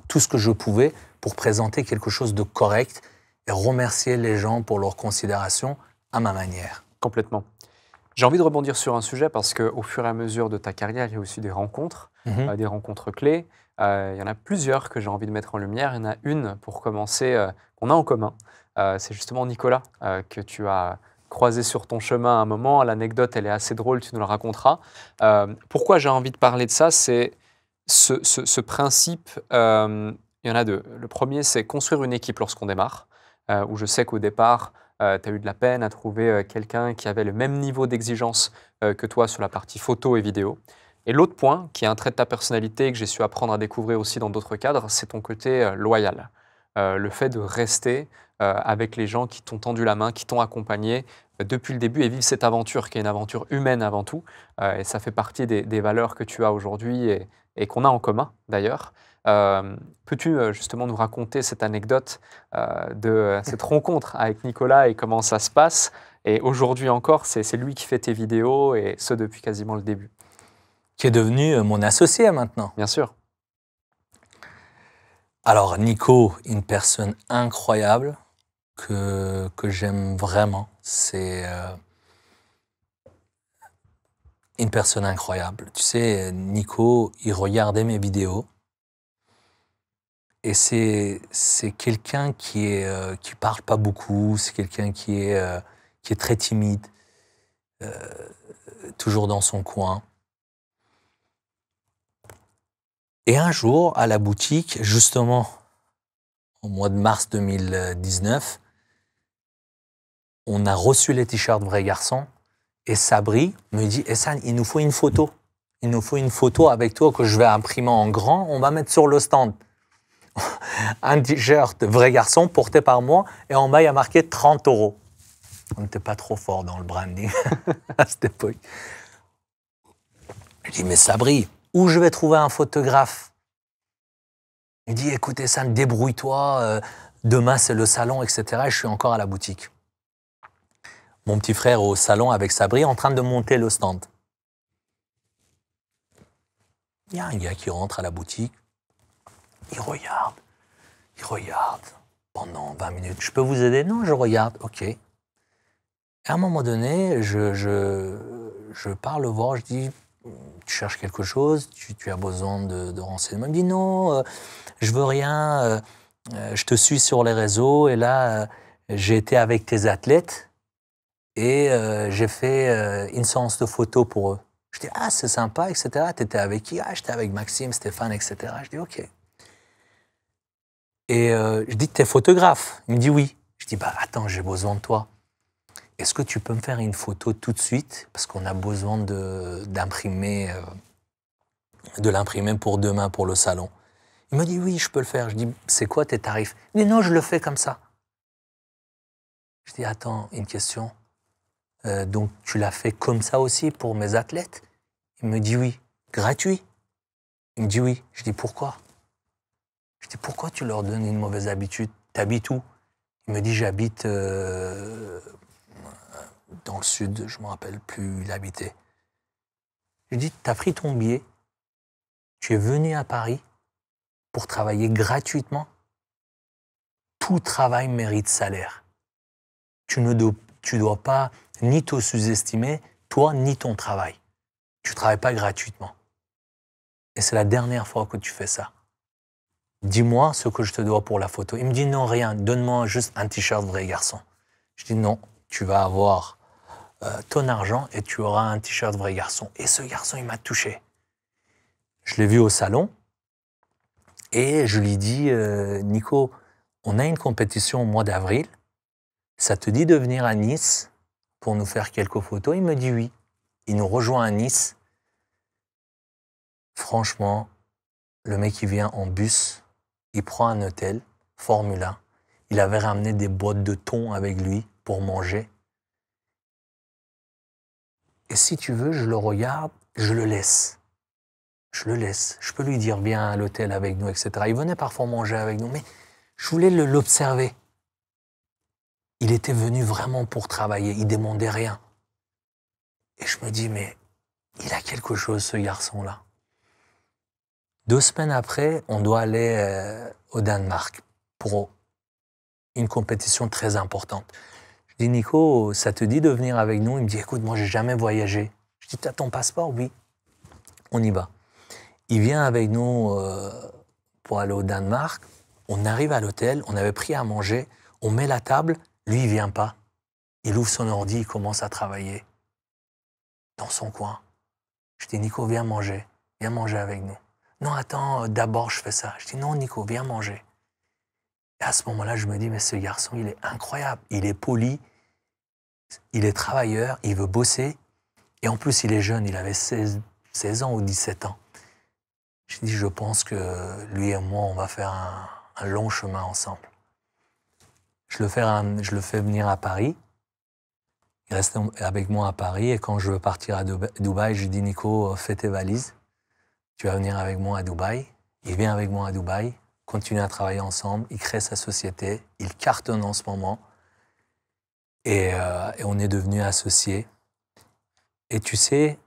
tout ce que je pouvais pour présenter quelque chose de correct et remercier les gens pour leur considération à ma manière. Complètement. J'ai envie de rebondir sur un sujet parce qu'au fur et à mesure de ta carrière, il y a aussi des rencontres clés. Il y en a plusieurs que j'ai envie de mettre en lumière. Il y en a une, pour commencer, qu'on a en commun. C'est justement Nicolas, que tu as croisé sur ton chemin à un moment. L'anecdote, elle est assez drôle, tu nous la raconteras. Pourquoi j'ai envie de parler de ça? C'est ce principe, il y en a deux. Le premier, c'est construire une équipe lorsqu'on démarre, où je sais qu'au départ, tu as eu de la peine à trouver quelqu'un qui avait le même niveau d'exigence que toi sur la partie photo et vidéo. Et l'autre point, qui est un trait de ta personnalité et que j'ai su apprendre à découvrir aussi dans d'autres cadres, c'est ton côté loyal. Le fait de rester avec les gens qui t'ont tendu la main, qui t'ont accompagné depuis le début et vivre cette aventure qui est une aventure humaine avant tout. Et ça fait partie des valeurs que tu as aujourd'hui et qu'on a en commun d'ailleurs. Peux-tu justement nous raconter cette anecdote de cette rencontre avec Nicolas et comment ça se passe? Et aujourd'hui encore, c'est lui qui fait tes vidéos et ce depuis quasiment le début. Qui est devenu mon associé maintenant. Bien sûr. Alors Nico, une personne incroyable que j'aime vraiment. C'est une personne incroyable. Tu sais, Nico, il regardait mes vidéos. Et c'est quelqu'un qui parle pas beaucoup, c'est quelqu'un qui est très timide, toujours dans son coin. Et un jour, à la boutique, justement, au mois de mars 2019, on a reçu les t-shirts Vrai Garçon et Sabri me dit « Ehsan, il nous faut une photo. Il nous faut une photo avec toi que je vais imprimer en grand, on va mettre sur le stand. » Un t-shirt Vrai Garçon porté par moi et en bas il y a marqué 30 €. On n'était pas trop fort dans le branding à cette époque. Je dis mais Sabri, où je vais trouver un photographe? Il dit écoutez ça, débrouille-toi, demain c'est le salon, etc. Et je suis encore à la boutique. mon petit frère au salon avec Sabri en train de monter le stand. Il y a un gars qui rentre à la boutique, il regarde pendant 20 minutes. Je peux vous aider? Non, je regarde, ok. Et à un moment donné, je pars le voir, je dis, tu cherches quelque chose, tu as besoin de renseignements. Il me dit, non, je veux rien, je te suis sur les réseaux et là, j'ai été avec tes athlètes et j'ai fait une séance de photos pour eux. Je dis, ah, c'est sympa, etc. Tu étais avec qui? Ah, j'étais avec Maxime, Stéphane, etc. Je dis, ok. Et je dis, t'es photographe? Il me dit, oui. Je dis, bah attends, j'ai besoin de toi. Est-ce que tu peux me faire une photo tout de suite? Parce qu'on a besoin d'imprimer pour demain, pour le salon. Il me dit, oui, je peux le faire. Je dis, c'est quoi tes tarifs? Il me dit, non, je le fais comme ça. Je dis, attends, une question. Donc, tu l'as fait comme ça aussi pour mes athlètes? Il me dit, oui. Gratuit? Il me dit, oui. Je dis, pourquoi? Je dis, pourquoi tu leur donnes une mauvaise habitude? T'habites où? Il me dit, j'habite dans le sud, je ne me rappelle plus où il habitait. Je lui dis, tu as pris ton billet, tu es venu à Paris pour travailler gratuitement. Tout travail mérite salaire. Tu ne dois pas ni te sous-estimer, toi, ni ton travail. Tu ne travailles pas gratuitement. Et c'est la dernière fois que tu fais ça. Dis-moi ce que je te dois pour la photo. Il me dit, non, rien, donne-moi juste un t-shirt vrai garçon. Je dis, non, tu vas avoir ton argent et tu auras un t-shirt vrai garçon. Et ce garçon, il m'a touché. Je l'ai vu au salon et je lui dis, Nico, on a une compétition au mois d'avril. Ça te dit de venir à Nice pour nous faire quelques photos? Il me dit oui. Il nous rejoint à Nice. Franchement, le mec, il vient en bus, il prend un hôtel, Formule 1. Il avait ramené des boîtes de thon avec lui pour manger. Et si tu veux, je le regarde, je le laisse. Je le laisse. Je peux lui dire, viens à l'hôtel avec nous, etc. Il venait parfois manger avec nous, mais je voulais l'observer. Il était venu vraiment pour travailler, il ne demandait rien. Et je me dis, mais il a quelque chose, ce garçon-là. 2 semaines après, on doit aller au Danemark pour une compétition très importante. Je dis, Nico, ça te dit de venir avec nous? Il me dit, écoute, moi, j'ai jamais voyagé. Je dis, t'as ton passeport? Oui. On y va. Il vient avec nous pour aller au Danemark. On arrive à l'hôtel, on avait pris à manger, on met la table, lui, il vient pas. Il ouvre son ordi, il commence à travailler dans son coin. Je dis, Nico, viens manger avec nous. Non, attends, d'abord, je fais ça. Je dis, non, Nico, viens manger. Et à ce moment-là, je me dis, mais ce garçon, il est incroyable. Il est poli, il est travailleur, il veut bosser. Et en plus, il est jeune, il avait 16 ans ou 17 ans. Je dis, je pense que lui et moi, on va faire un long chemin ensemble. Je le fais venir à Paris. Il reste avec moi à Paris. Et quand je veux partir à Dubaï, je lui dis, Nico, fais tes valises. Tu vas venir avec moi à Dubaï. Il vient avec moi à Dubaï, continue à travailler ensemble. Il crée sa société. Il cartonne en ce moment. Et on est devenus associés. Et tu sais,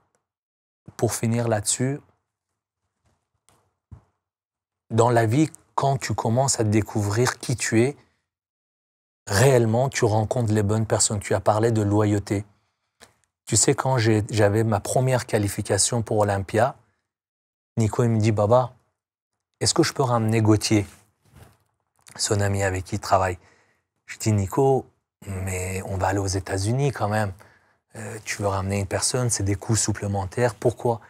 pour finir là-dessus, dans la vie, quand tu commences à découvrir qui tu es, réellement, tu rencontres les bonnes personnes. Tu as parlé de loyauté. Tu sais, quand j'avais ma première qualification pour Olympia, Nico, il me dit, Baba, est-ce que je peux ramener Gauthier, son ami avec qui il travaille? Je dis, Nico, mais on va aller aux États-Unis quand même. Tu veux ramener une personne, c'est des coûts supplémentaires. Pourquoi?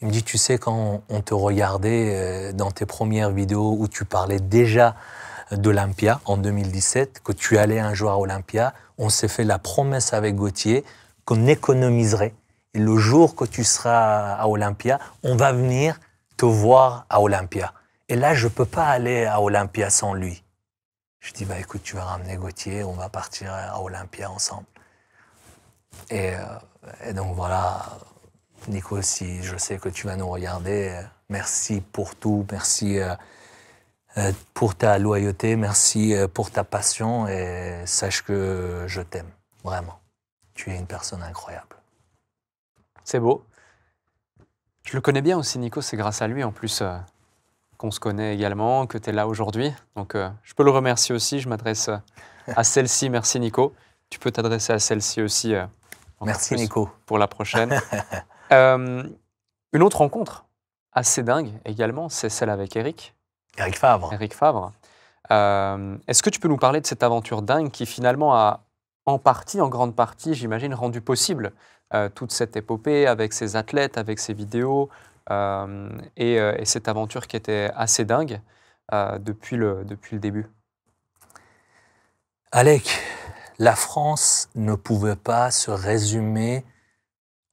Il me dit, tu sais, quand on te regardait dans tes premières vidéos où tu parlais déjà d'Olympia en 2017, que tu allais un jour à Olympia, on s'est fait la promesse avec Gauthier qu'on économiserait. Et le jour que tu seras à Olympia, on va venir te voir à Olympia. Et là, je ne peux pas aller à Olympia sans lui. Je dis, bah, écoute, tu vas ramener Gauthier, on va partir à Olympia ensemble. Et donc voilà, Nico, si je sais que tu vas nous regarder, merci pour tout, merci pour ta loyauté, merci pour ta passion et sache que je t'aime, vraiment. tu es une personne incroyable. C'est beau. Je le connais bien aussi, Nico, c'est grâce à lui en plus qu'on se connaît également, que tu es là aujourd'hui. Donc je peux le remercier aussi, je m'adresse à celle-ci. Merci Nico. Tu peux t'adresser à celle-ci aussi. Merci Nico. Pour la prochaine. Une autre rencontre assez dingue également, c'est celle avec Eric. Eric Favre. Eric Favre. Est-ce que tu peux nous parler de cette aventure dingue qui finalement a en partie, en grande partie, j'imagine, rendu possible toute cette épopée avec ses athlètes, avec ses vidéos et cette aventure qui était assez dingue depuis le début? Alec, la France ne pouvait pas se résumer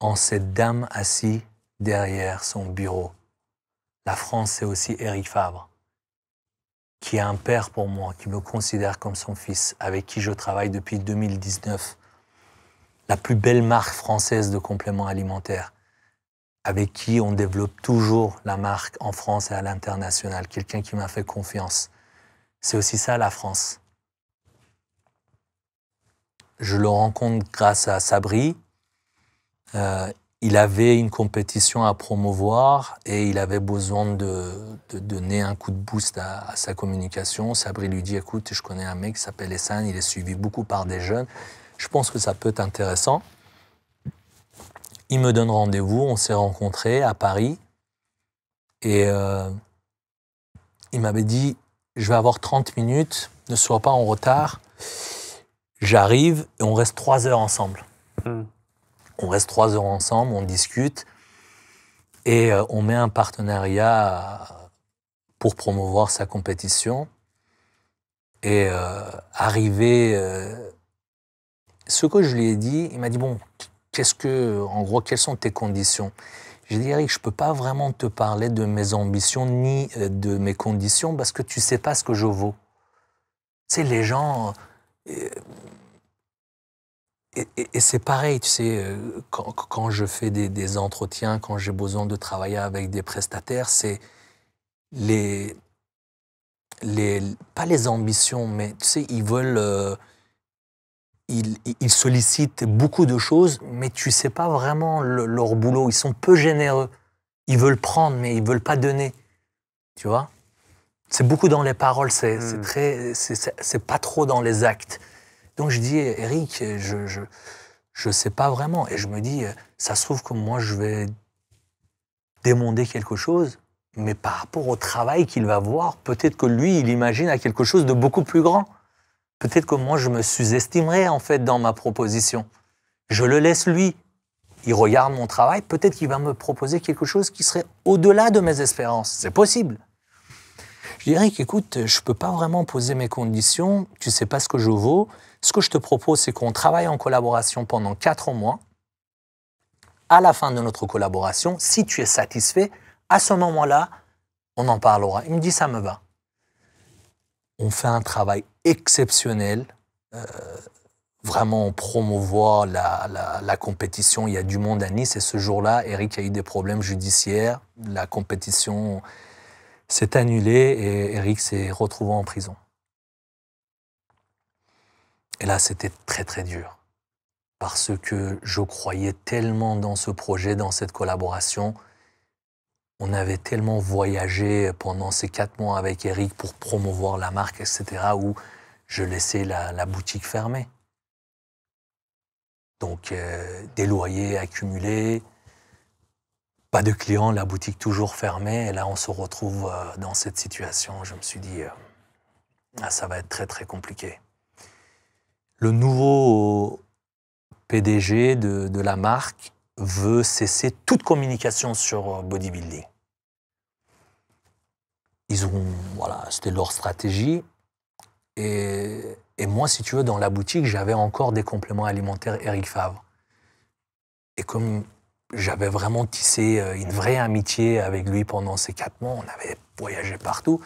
en cette dame assise derrière son bureau. La France, c'est aussi Eric Favre, qui est un père pour moi, qui me considère comme son fils, avec qui je travaille depuis 2019. La plus belle marque française de compléments alimentaires, avec qui on développe toujours la marque en France et à l'international. Quelqu'un qui m'a fait confiance. C'est aussi ça, la France. Je le rencontre grâce à Sabri. Il avait une compétition à promouvoir et il avait besoin de donner un coup de boost à sa communication. Sabri lui dit, écoute, je connais un mec qui s'appelle Essan, il est suivi beaucoup par des jeunes. Je pense que ça peut être intéressant. Il me donne rendez-vous, on s'est rencontrés à Paris et il m'avait dit, je vais avoir 30 minutes, ne sois pas en retard. J'arrive et on reste 3 heures ensemble. On reste 3 heures ensemble, on discute et on met un partenariat pour promouvoir sa compétition. Et ce que je lui ai dit, il m'a dit, bon, en gros, quelles sont tes conditions? J'ai dit, Eric, je ne peux pas vraiment te parler de mes ambitions ni de mes conditions parce que tu ne sais pas ce que je vaux. Tu sais, les gens... Et c'est pareil, tu sais, quand je fais des entretiens, quand j'ai besoin de travailler avec des prestataires, c'est pas les ambitions, mais tu sais, ils veulent... Ils sollicitent beaucoup de choses, mais tu ne sais pas vraiment leur boulot. Ils sont peu généreux. Ils veulent prendre, mais ils ne veulent pas donner. Tu vois? C'est beaucoup dans les paroles, c'est pas trop dans les actes. Donc je dis, Eric, je sais pas vraiment. Et je me dis, ça se trouve que moi, je vais demander quelque chose, mais par rapport au travail qu'il va voir, peut-être que lui, il imagine à quelque chose de beaucoup plus grand. Peut-être que moi, je me sous-estimerai, en fait, dans ma proposition. Je le laisse lui. Il regarde mon travail, peut-être qu'il va me proposer quelque chose qui serait au-delà de mes espérances. C'est possible. Je dirais qu'écoute, je ne peux pas vraiment poser mes conditions, tu ne sais pas ce que je vaux. Ce que je te propose, c'est qu'on travaille en collaboration pendant 4 mois. À la fin de notre collaboration, si tu es satisfait, à ce moment-là, on en parlera. Il me dit, ça me va. On fait un travail exceptionnel. Vraiment, on promouvoit la compétition. Il y a du monde à Nice et ce jour-là, Eric a eu des problèmes judiciaires. La compétition s'est annulée et Eric s'est retrouvé en prison. Et là, c'était très, très dur. Parce que je croyais tellement dans ce projet, dans cette collaboration. On avait tellement voyagé pendant ces 4 mois avec Eric pour promouvoir la marque, etc., où je laissais la boutique fermée. Donc, des loyers accumulés, pas de clients, la boutique toujours fermée. Et là, on se retrouve dans cette situation. Je me suis dit, ça va être très, très compliqué. Le nouveau PDG de la marque veut cesser toute communication sur bodybuilding. Voilà, c'était leur stratégie. Et moi, si tu veux, dans la boutique, j'avais encore des compléments alimentaires Eric Favre. Et comme j'avais vraiment tissé une vraie amitié avec lui pendant ces 4 mois, on avait voyagé partout,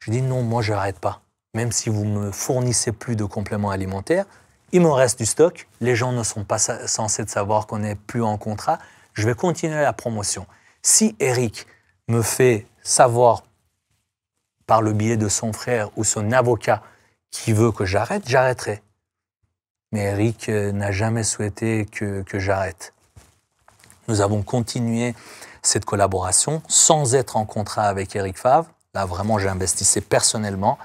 je dis non, moi, je n'arrête pas. Même si vous me fournissez plus de compléments alimentaires, il me reste du stock, les gens ne sont pas censés savoir qu'on n'est plus en contrat, je vais continuer la promotion. Si Eric me fait savoir par le biais de son frère ou son avocat qui veut que j'arrête, j'arrêterai. Mais Eric n'a jamais souhaité que j'arrête. Nous avons continué cette collaboration sans être en contrat avec Eric Favre. Là, vraiment, j'investissais personnellement.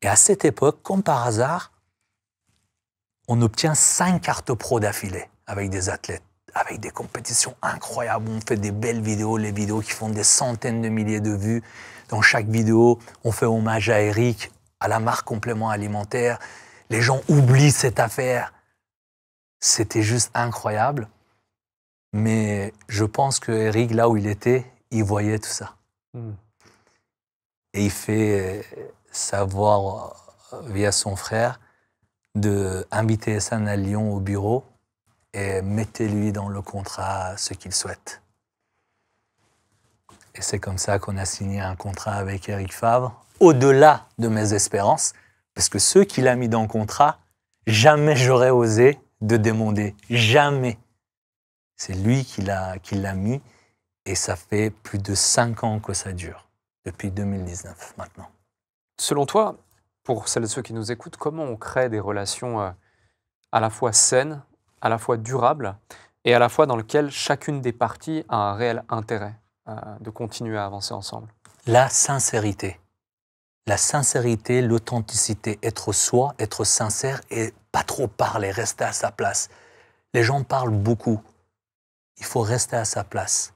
Et à cette époque, comme par hasard, on obtient 5 cartes pro d'affilée avec des athlètes, avec des compétitions incroyables. On fait des belles vidéos, les vidéos qui font des centaines de milliers de vues. Dans chaque vidéo, on fait hommage à Eric, à la marque Complément Alimentaire. Les gens oublient cette affaire. C'était juste incroyable. Mais je pense que Eric, là où il était, il voyait tout ça. Et il fait savoir via son frère d'inviter Ehsan à Lyon au bureau et mettez-lui dans le contrat ce qu'il souhaite. Et c'est comme ça qu'on a signé un contrat avec Eric Favre, au-delà de mes espérances, parce que ceux qu'il a mis dans le contrat, jamais j'aurais osé de demander. Jamais. C'est lui qui l'a mis et ça fait plus de 5 ans que ça dure, depuis 2019 maintenant. Selon toi, pour celles et ceux qui nous écoutent, comment on crée des relations à la fois saines, à la fois durables et à la fois dans lesquelles chacune des parties a un réel intérêt de continuer à avancer ensemble? La sincérité. La sincérité, l'authenticité, être soi, être sincère et pas trop parler, rester à sa place. Les gens parlent beaucoup. Il faut rester à sa place.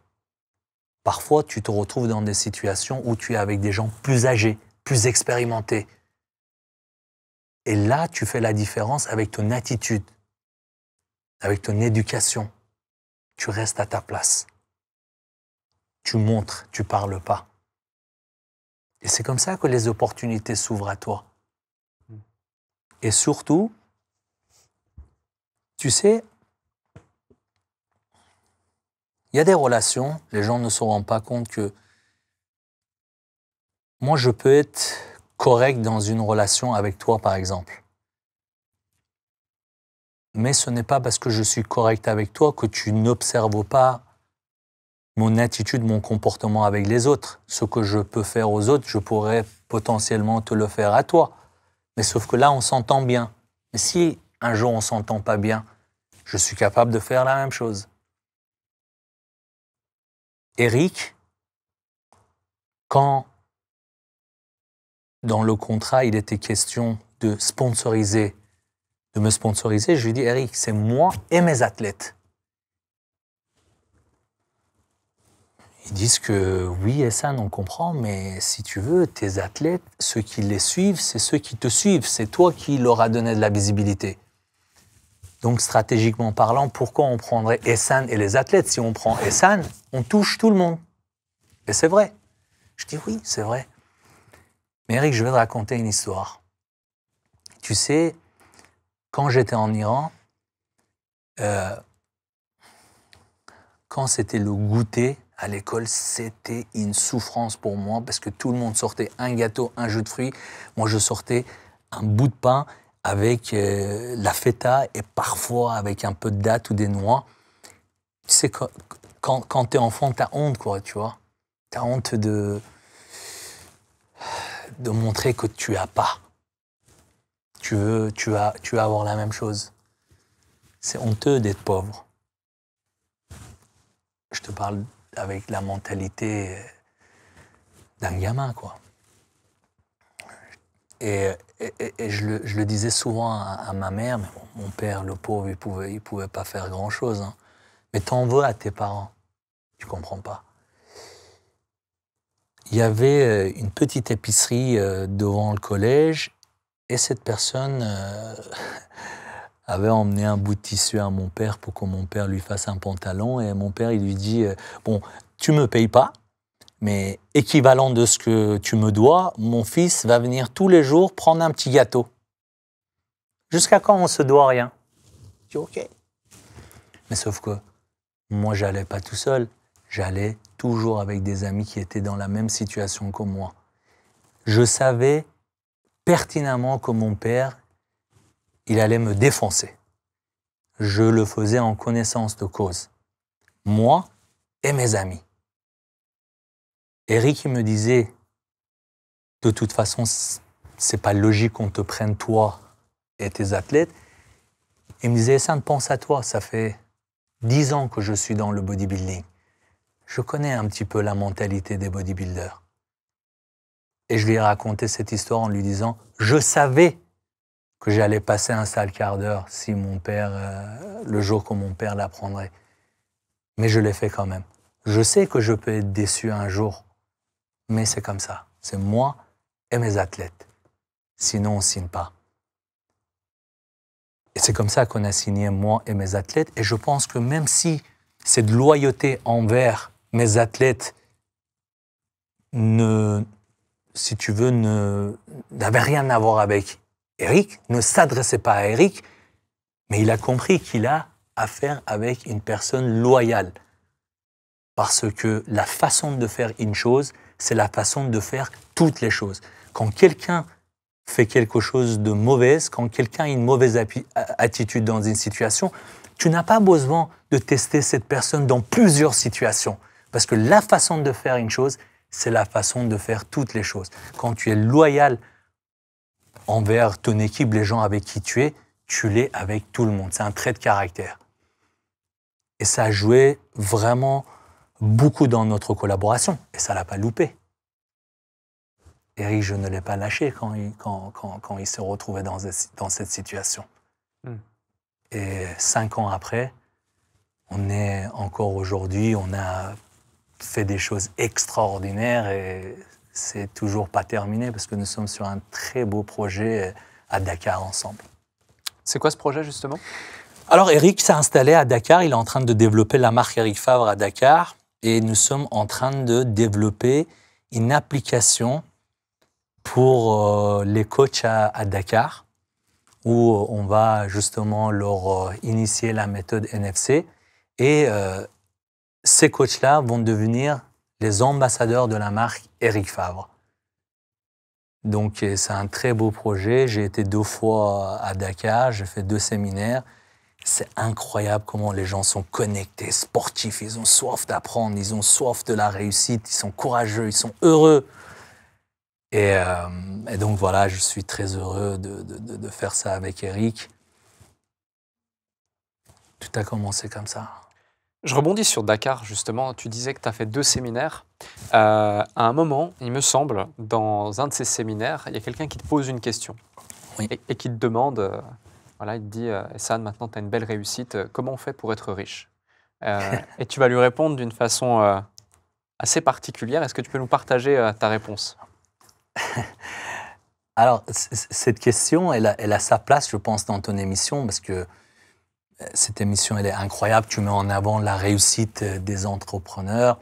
Parfois, tu te retrouves dans des situations où tu es avec des gens plus âgés, plus expérimentés. Et là, tu fais la différence avec ton attitude, avec ton éducation. Tu restes à ta place. Tu montres, tu parles pas. Et c'est comme ça que les opportunités s'ouvrent à toi. Et surtout, tu sais, il y a des relations, les gens ne se rendent pas compte que moi, je peux être correct dans une relation avec toi, par exemple. Mais ce n'est pas parce que je suis correct avec toi que tu n'observes pas mon attitude, mon comportement avec les autres. Ce que je peux faire aux autres, je pourrais potentiellement te le faire à toi. Mais sauf que là, on s'entend bien. Mais si un jour on ne s'entend pas bien, je suis capable de faire la même chose. Eric, quand dans le contrat, il était question de me sponsoriser, je lui dis, Eric, c'est moi et mes athlètes. Ils disent que oui, Ehsan, on comprend, mais si tu veux, tes athlètes, ceux qui les suivent, c'est ceux qui te suivent. C'est toi qui leur as donné de la visibilité. Donc, stratégiquement parlant, pourquoi on prendrait Ehsan et les athlètes? Si on prend Ehsan, on touche tout le monde. Et c'est vrai. Je dis oui, c'est vrai. Mais Eric, je vais te raconter une histoire. Tu sais, quand j'étais en Iran, quand c'était le goûter à l'école, c'était une souffrance pour moi parce que tout le monde sortait un gâteau, un jus de fruits. Moi, je sortais un bout de pain avec la feta et parfois avec un peu de dattes ou des noix. Tu sais, quand t'es enfant, t'as honte, quoi, tu vois. T'as honte de montrer que tu as pas. Tu veux avoir la même chose. C'est honteux d'être pauvre. Je te parle avec la mentalité d'un gamin, quoi. Et je le disais souvent à ma mère, mais bon, mon père, le pauvre, il pouvait pas faire grand-chose. Hein. Mais t'en veux à tes parents. Tu comprends pas. Il y avait une petite épicerie devant le collège et cette personne avait emmené un bout de tissu à mon père pour que mon père lui fasse un pantalon. Et mon père, il lui dit bon, tu me payes pas, mais équivalent de ce que tu me dois, mon fils va venir tous les jours prendre un petit gâteau. Jusqu'à quand on se doit rien? Je dis ok. Mais sauf que moi, j'allais pas tout seul. J'allais toujours avec des amis qui étaient dans la même situation que moi. Je savais pertinemment que mon père, il allait me défoncer. Je le faisais en connaissance de cause. Moi et mes amis. Eric, il me disait, de toute façon, c'est pas logique qu'on te prenne toi et tes athlètes. Il me disait, Essane, pense à toi, ça fait 10 ans que je suis dans le bodybuilding. Je connais un petit peu la mentalité des bodybuilders. Et je lui ai raconté cette histoire en lui disant, je savais que j'allais passer un sale quart d'heure si mon père, le jour que mon père l'apprendrait. Mais je l'ai fait quand même. Je sais que je peux être déçu un jour, mais c'est comme ça. C'est moi et mes athlètes. Sinon, on ne signe pas. Et c'est comme ça qu'on a signé, moi et mes athlètes. Et je pense que même si cette loyauté envers mes athlètes si tu veux, n'avait rien à voir avec Eric, ne s'adressait pas à Eric, mais il a compris qu'il a affaire avec une personne loyale. Parce que la façon de faire une chose, c'est la façon de faire toutes les choses. Quand quelqu'un fait quelque chose de mauvais, quand quelqu'un a une mauvaise attitude dans une situation, tu n'as pas besoin de tester cette personne dans plusieurs situations. Parce que la façon de faire une chose, c'est la façon de faire toutes les choses. Quand tu es loyal envers ton équipe, les gens avec qui tu l'es avec tout le monde. C'est un trait de caractère. Et ça a joué vraiment beaucoup dans notre collaboration. Et ça ne l'a pas loupé. Eric, je ne l'ai pas lâché quand il s'est retrouvé dans cette situation. Et 5 ans après, on est encore aujourd'hui, on a fait des choses extraordinaires et c'est toujours pas terminé parce que nous sommes sur un très beau projet à Dakar ensemble. C'est quoi ce projet justement? Alors Eric s'est installé à Dakar, il est en train de développer la marque Eric Favre à Dakar et nous sommes en train de développer une application pour les coachs à Dakar où on va justement leur initier la méthode NFC et ces coachs-là vont devenir les ambassadeurs de la marque Eric Favre. Donc, c'est un très beau projet. J'ai été 2 fois à Dakar, j'ai fait 2 séminaires. C'est incroyable comment les gens sont connectés, sportifs, ils ont soif d'apprendre, ils ont soif de la réussite, ils sont courageux, ils sont heureux. Et donc, voilà, je suis très heureux de faire ça avec Eric. Tout a commencé comme ça. Je rebondis sur Dakar, justement. Tu disais que tu as fait 2 séminaires. À un moment, il me semble, dans un de ces séminaires, il y a quelqu'un qui te pose une question. Oui. Et qui te demande, voilà, il te dit « Essane, maintenant tu as une belle réussite, comment on fait pour être riche ?» Et tu vas lui répondre d'une façon assez particulière. Est-ce que tu peux nous partager ta réponse? Alors, cette question, elle a sa place, je pense, dans ton émission, parce que cette émission, elle est incroyable. Tu mets en avant la réussite des entrepreneurs.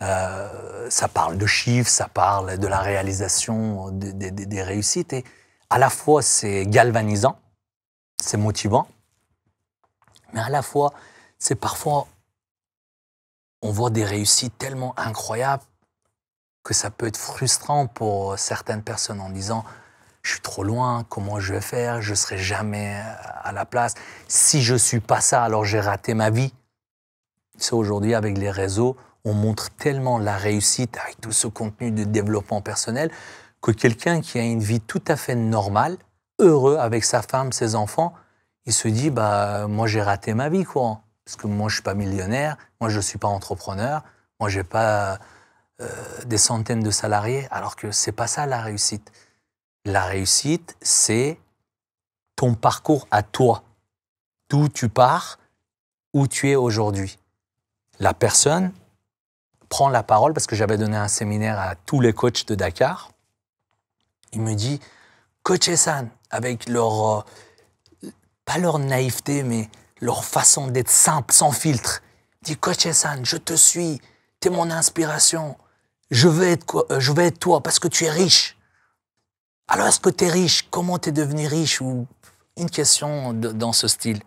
Ça parle de chiffres, ça parle de la réalisation des réussites. Et à la fois, c'est galvanisant, c'est motivant, mais à la fois, c'est parfois, on voit des réussites tellement incroyables que ça peut être frustrant pour certaines personnes en disant « je suis trop loin, comment je vais faire, je ne serai jamais à la place. Si je ne suis pas ça, alors j'ai raté ma vie. » C'est aujourd'hui, avec les réseaux, on montre tellement la réussite avec tout ce contenu de développement personnel que quelqu'un qui a une vie tout à fait normale, heureux avec sa femme, ses enfants, il se dit bah, « moi j'ai raté ma vie, quoi. Parce que moi je ne suis pas millionnaire, moi je ne suis pas entrepreneur, moi je n'ai pas des centaines de salariés. » Alors que ce n'est pas ça la réussite. La réussite, c'est ton parcours à toi. D'où tu pars, où tu es aujourd'hui. La personne prend la parole, parce que j'avais donné un séminaire à tous les coachs de Dakar. Il me dit, Coach Essane, avec leur, pas leur naïveté, mais leur façon d'être simple, sans filtre. Il dit, Coach Essane, je te suis, tu es mon inspiration. Je veux être toi parce que tu es riche. Alors, est-ce que tu es riche? Comment tu es devenu riche? Ou une question dans ce style.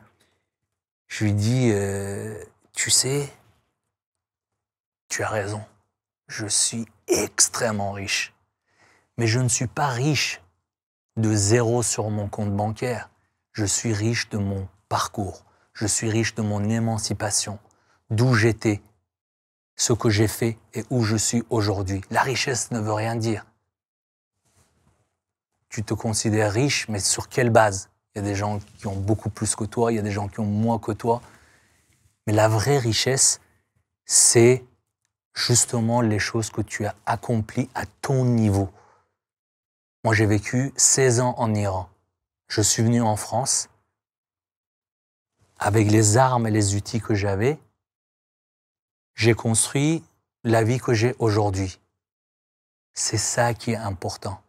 Je lui dis, tu sais, tu as raison. Je suis extrêmement riche. Mais je ne suis pas riche de 0 sur mon compte bancaire. Je suis riche de mon parcours. Je suis riche de mon émancipation. D'où j'étais, ce que j'ai fait et où je suis aujourd'hui. La richesse ne veut rien dire. Tu te considères riche, mais sur quelle base? Il y a des gens qui ont beaucoup plus que toi, il y a des gens qui ont moins que toi. Mais la vraie richesse, c'est justement les choses que tu as accomplies à ton niveau. Moi, j'ai vécu 16 ans en Iran. Je suis venu en France avec les armes et les outils que j'avais. J'ai construit la vie que j'ai aujourd'hui. C'est ça qui est important.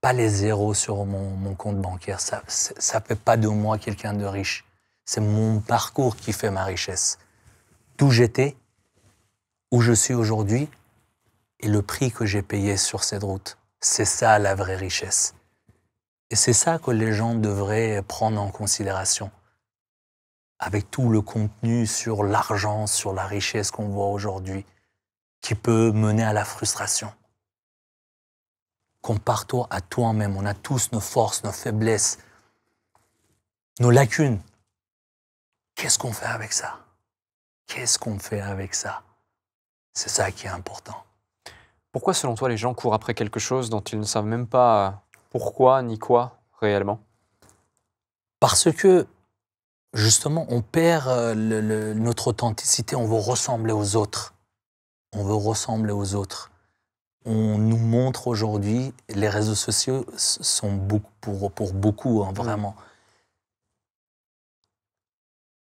Pas les zéros sur mon compte bancaire. Ça ne fait pas de moi quelqu'un de riche. C'est mon parcours qui fait ma richesse. D'où j'étais, où je suis aujourd'hui et le prix que j'ai payé sur cette route. C'est ça la vraie richesse. Et c'est ça que les gens devraient prendre en considération. Avec tout le contenu sur l'argent, sur la richesse qu'on voit aujourd'hui, qui peut mener à la frustration. Compare-toi à toi-même. On a tous nos forces, nos faiblesses, nos lacunes. Qu'est-ce qu'on fait avec ça? Qu'est-ce qu'on fait avec ça? C'est ça qui est important. Pourquoi, selon toi, les gens courent après quelque chose dont ils ne savent même pas pourquoi ni quoi réellement? Parce que, justement, on perd notre authenticité. On veut ressembler aux autres. On veut ressembler aux autres. On nous montre aujourd'hui, les réseaux sociaux sont beaucoup, pour beaucoup, hein, vraiment.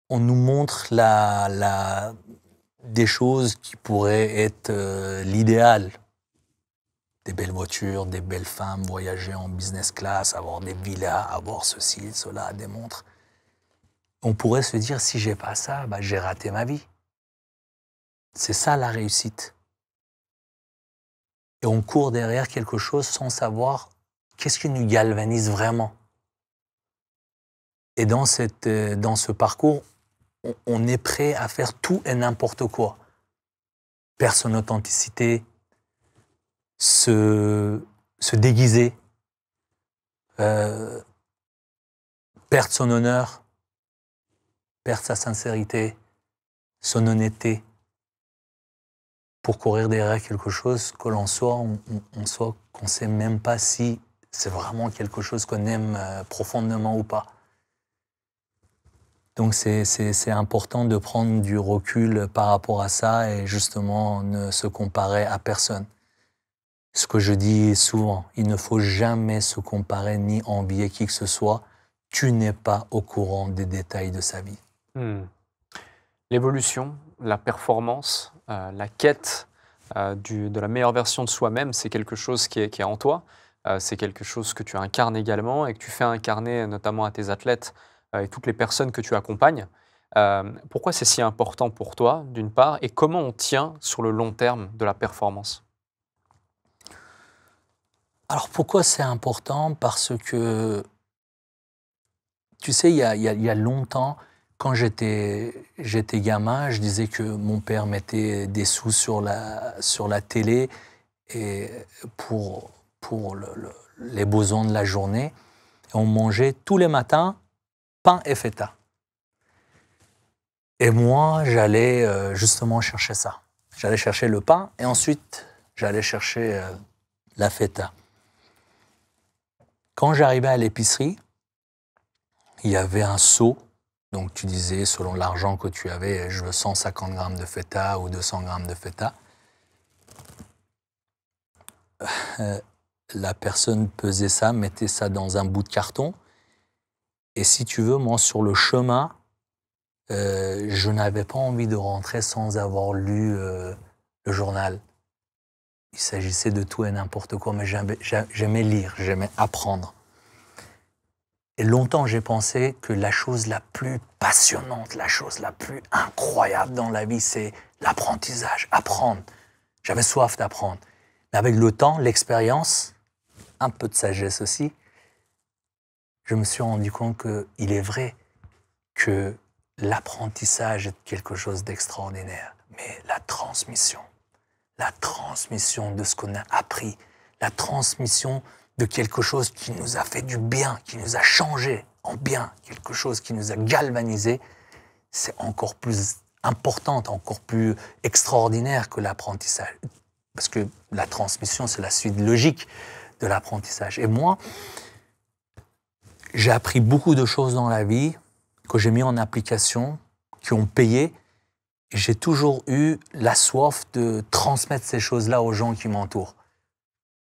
On nous montre des choses qui pourraient être l'idéal. Des belles voitures, des belles femmes, voyager en business class, avoir des villas, avoir ceci, cela, des montres. On pourrait se dire, si j'ai pas ça, bah, j'ai raté ma vie. C'est ça la réussite. Et on court derrière quelque chose sans savoir qu'est-ce qui nous galvanise vraiment. Et dans ce parcours, on est prêt à faire tout et n'importe quoi. Perdre son authenticité, se déguiser, perdre son honneur, perdre sa sincérité, son honnêteté, pour courir derrière quelque chose que l'on soit, qu'on ne sait même pas si c'est vraiment quelque chose qu'on aime profondément ou pas. Donc c'est important de prendre du recul par rapport à ça et justement ne se comparer à personne. Ce que je dis souvent, il ne faut jamais se comparer ni envier qui que ce soit. Tu n'es pas au courant des détails de sa vie. L'évolution, la performance, la quête de la meilleure version de soi-même, c'est quelque chose qui est en toi. C'est quelque chose que tu incarnes également et que tu fais incarner notamment à tes athlètes et toutes les personnes que tu accompagnes. Pourquoi c'est si important pour toi, d'une part, et comment on tient sur le long terme de la performance? Alors pourquoi c'est important? Parce que, tu sais, il y a longtemps, quand j'étais gamin, je disais que mon père mettait des sous sur la télé et pour les besoins de la journée. Et on mangeait tous les matins pain et feta. Et moi, j'allais justement chercher ça. J'allais chercher le pain et ensuite, j'allais chercher la feta. Quand j'arrivais à l'épicerie, il y avait un seau. Donc tu disais, selon l'argent que tu avais, je veux 150 grammes de feta ou 200 grammes de feta. La personne pesait ça, mettait ça dans un bout de carton. Et si tu veux, moi, sur le chemin, je n'avais pas envie de rentrer sans avoir lu le journal. Il s'agissait de tout et n'importe quoi, mais j'aimais lire, j'aimais apprendre. Et longtemps, j'ai pensé que la chose la plus passionnante, la chose la plus incroyable dans la vie, c'est l'apprentissage, apprendre. J'avais soif d'apprendre. Mais avec le temps, l'expérience, un peu de sagesse aussi, je me suis rendu compte qu'il est vrai que l'apprentissage est quelque chose d'extraordinaire. Mais la transmission de ce qu'on a appris, la transmission de quelque chose qui nous a fait du bien, qui nous a changé en bien, quelque chose qui nous a galvanisé, c'est encore plus importante, encore plus extraordinaire que l'apprentissage. Parce que la transmission, c'est la suite logique de l'apprentissage. Et moi, J'ai appris beaucoup de choses dans la vie que j'ai mis en application, qui ont payé. Et j'ai toujours eu la soif de transmettre ces choses-là aux gens qui m'entourent.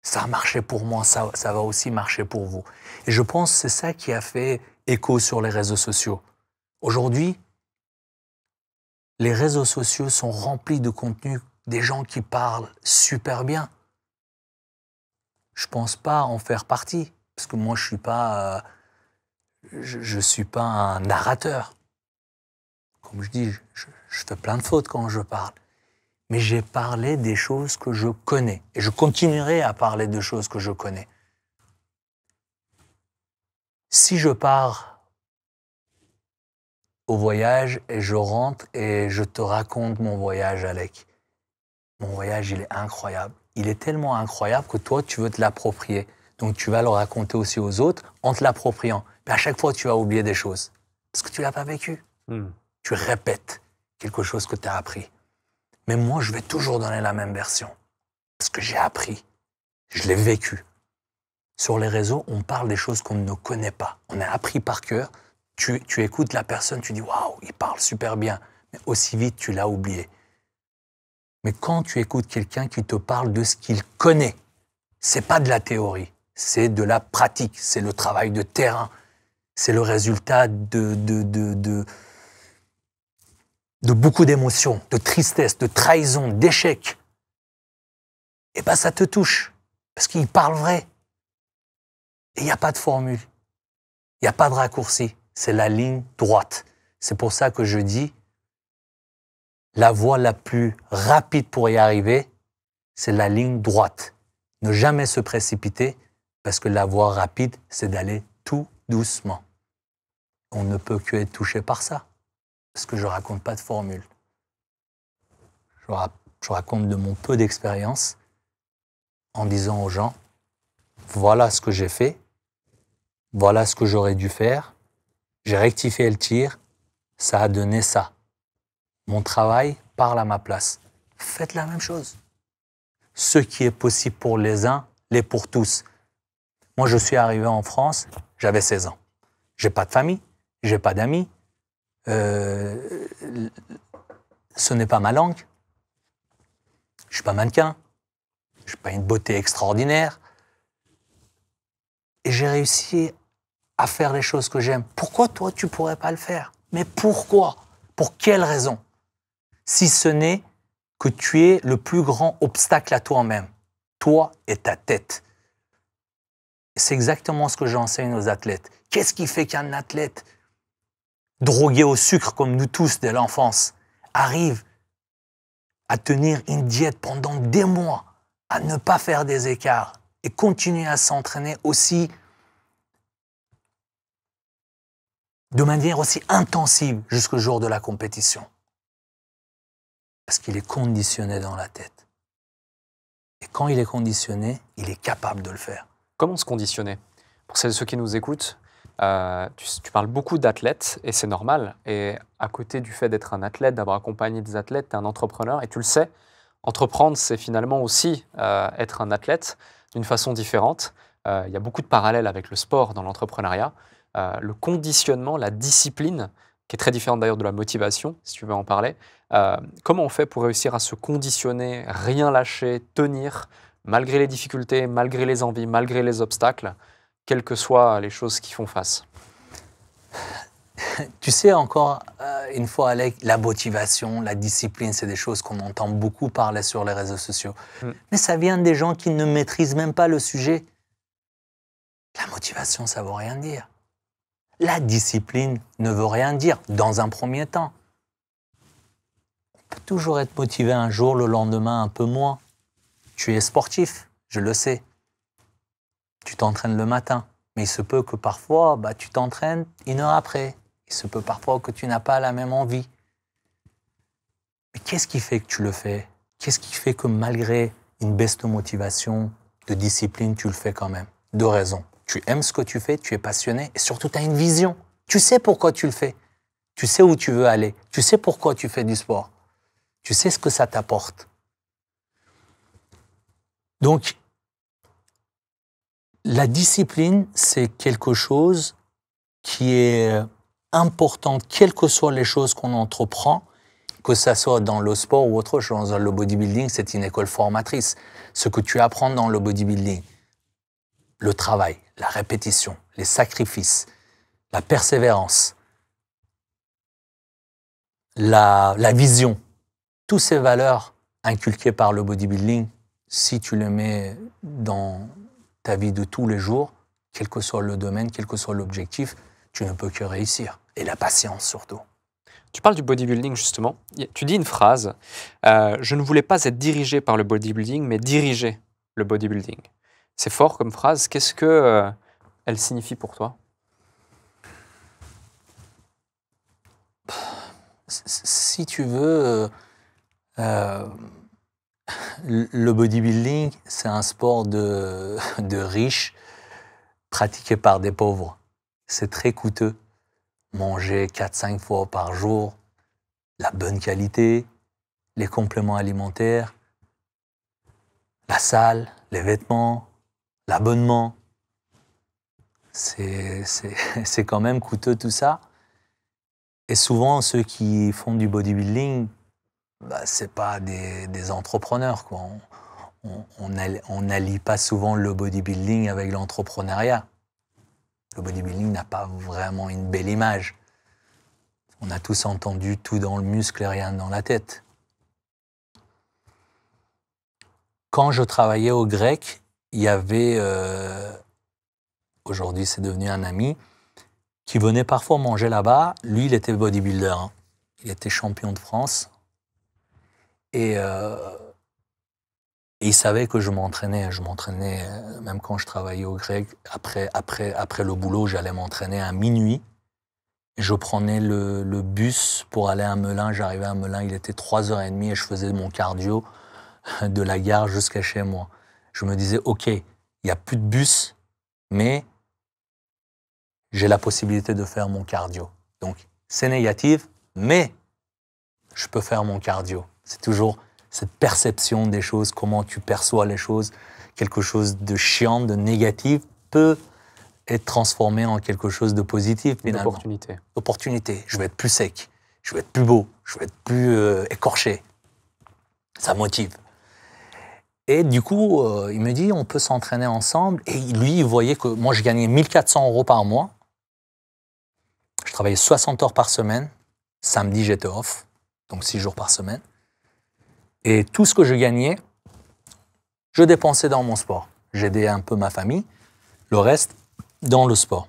Ça a marché pour moi, ça va aussi marcher pour vous. Et je pense que c'est ça qui a fait écho sur les réseaux sociaux. Aujourd'hui, les réseaux sociaux sont remplis de contenu, des gens qui parlent super bien. Je ne pense pas en faire partie, parce que moi, je suis pas un narrateur. Comme je dis, je fais plein de fautes quand je parle. Mais j'ai parlé des choses que je connais. Et je continuerai à parler de choses que je connais. Si je pars au voyage et je rentre et je te raconte mon voyage, Alec, mon voyage, il est incroyable. Il est tellement incroyable que toi, tu veux te l'approprier. Donc, tu vas le raconter aussi aux autres en te l'appropriant. Mais à chaque fois, tu vas oublier des choses. Parce que tu ne l'as pas vécu. Tu répètes quelque chose que tu as appris. Mais moi, je vais toujours donner la même version. Parce que j'ai appris. Je l'ai vécu. Sur les réseaux, on parle des choses qu'on ne connaît pas. On a appris par cœur. Tu écoutes la personne, tu dis « Waouh, il parle super bien ». Mais aussi vite, tu l'as oublié. Mais quand tu écoutes quelqu'un qui te parle de ce qu'il connaît, c'est pas de la théorie, c'est de la pratique, c'est le travail de terrain, c'est le résultat de beaucoup d'émotions, de tristesse, de trahison, d'échecs. Et bien ça te touche, parce qu'il parle vrai. Et il n'y a pas de formule, il n'y a pas de raccourci, c'est la ligne droite. C'est pour ça que je dis, la voie la plus rapide pour y arriver, c'est la ligne droite. Ne jamais se précipiter, parce que la voie rapide, c'est d'aller tout doucement. On ne peut que être touché par ça, parce que je ne raconte pas de formule. Je raconte de mon peu d'expérience en disant aux gens, voilà ce que j'ai fait, voilà ce que j'aurais dû faire, j'ai rectifié le tir, ça a donné ça. Mon travail parle à ma place. Faites la même chose. Ce qui est possible pour les uns, l'est pour tous. Moi, je suis arrivé en France, j'avais 16 ans. J'ai pas de famille, j'ai pas d'amis. Ce n'est pas ma langue. Je suis pas mannequin. Je n'ai pas une beauté extraordinaire. Et j'ai réussi à faire les choses que j'aime. Pourquoi toi, tu pourrais pas le faire? Mais pourquoi? Pour quelle raison? Si ce n'est que tu es le plus grand obstacle à toi-même, toi et ta tête. C'est exactement ce que j'enseigne aux athlètes. Qu'est-ce qui fait qu'un athlète drogué au sucre, comme nous tous dès l'enfance, arrive à tenir une diète pendant des mois, à ne pas faire des écarts et continuer à s'entraîner aussi de manière aussi intensive jusqu'au jour de la compétition? Parce qu'il est conditionné dans la tête. Et quand il est conditionné, il est capable de le faire. Comment se conditionner? Pour celles et ceux qui nous écoutent, tu parles beaucoup d'athlètes, et c'est normal. Et à côté du fait d'être un athlète, d'avoir accompagné des athlètes, tu es un entrepreneur, et tu le sais, entreprendre, c'est finalement aussi être un athlète d'une façon différente. Il y a beaucoup de parallèles avec le sport dans l'entrepreneuriat. Le conditionnement, la discipline, qui est très différente d'ailleurs de la motivation, si tu veux en parler. Comment on fait pour réussir à se conditionner, rien lâcher, tenir, malgré les difficultés, malgré les envies, malgré les obstacles, quelles que soient les choses qui font face? Tu sais, encore une fois, Alec, la motivation, la discipline, c'est des choses qu'on entend beaucoup parler sur les réseaux sociaux. Mais ça vient des gens qui ne maîtrisent même pas le sujet. La motivation, ça ne veut rien dire. La discipline ne veut rien dire, dans un premier temps. On peut toujours être motivé un jour, le lendemain un peu moins. Tu es sportif, je le sais. Tu t'entraînes le matin, mais il se peut que parfois, tu t'entraînes 1 heure après. Il se peut parfois que tu n'as pas la même envie. Mais qu'est-ce qui fait que tu le fais? Qu'est-ce qui fait que malgré une baisse de motivation, de discipline, tu le fais quand même? 2 raisons. Tu aimes ce que tu fais, tu es passionné et surtout tu as une vision. Tu sais pourquoi tu le fais. Tu sais où tu veux aller. Tu sais pourquoi tu fais du sport. Tu sais ce que ça t'apporte. Donc, la discipline, c'est quelque chose qui est importante, quelles que soient les choses qu'on entreprend, que ça soit dans le sport ou autre chose. Le bodybuilding, c'est une école formatrice. Ce que tu apprends dans le bodybuilding, le travail, la répétition, les sacrifices, la persévérance, la vision, toutes ces valeurs inculquées par le bodybuilding, si tu les mets dans ta vie de tous les jours, quel que soit le domaine, quel que soit l'objectif, tu ne peux que réussir. Et la patience surtout. Tu parles du bodybuilding justement. Tu dis une phrase, je ne voulais pas être dirigé par le bodybuilding, mais diriger le bodybuilding. C'est fort comme phrase. Qu'est-ce que elle signifie pour toi? Si tu veux, le bodybuilding, c'est un sport de riches pratiqué par des pauvres. C'est très coûteux. Manger 4-5 fois par jour, la bonne qualité, les compléments alimentaires, la salle, les vêtements, l'abonnement. C'est quand même coûteux tout ça. Et souvent, ceux qui font du bodybuilding, bah, ce n'est pas des entrepreneurs, quoi. On n'allie pas souvent le bodybuilding avec l'entrepreneuriat. Le bodybuilding n'a pas vraiment une belle image. On a tous entendu tout dans le muscle et rien dans la tête. Quand je travaillais au Grec, il y avait, aujourd'hui c'est devenu un ami, qui venait parfois manger là-bas. Lui, il était bodybuilder, hein. Il était champion de France. Et il savait que je m'entraînais. Je m'entraînais, même quand je travaillais au Grec, après le boulot, j'allais m'entraîner à minuit. Je prenais le bus pour aller à Melun. J'arrivais à Melun, il était 3h30 et je faisais mon cardio de la gare jusqu'à chez moi. Je me disais, OK, il n'y a plus de bus, mais j'ai la possibilité de faire mon cardio. Donc, c'est négatif, mais je peux faire mon cardio. C'est toujours cette perception des choses, comment tu perçois les choses. Quelque chose de chiant, de négatif, peut être transformé en quelque chose de positif, finalement. Opportunité. Opportunité. Je vais être plus sec, je vais être plus beau, je vais être plus écorché. Ça motive. Et du coup, il me dit, on peut s'entraîner ensemble. Et lui, il voyait que moi, je gagnais 1 400 € par mois. Je travaillais 60 heures par semaine. Samedi, j'étais off, donc 6 jours par semaine. Et tout ce que je gagnais, je dépensais dans mon sport. J'aidais un peu ma famille, le reste dans le sport.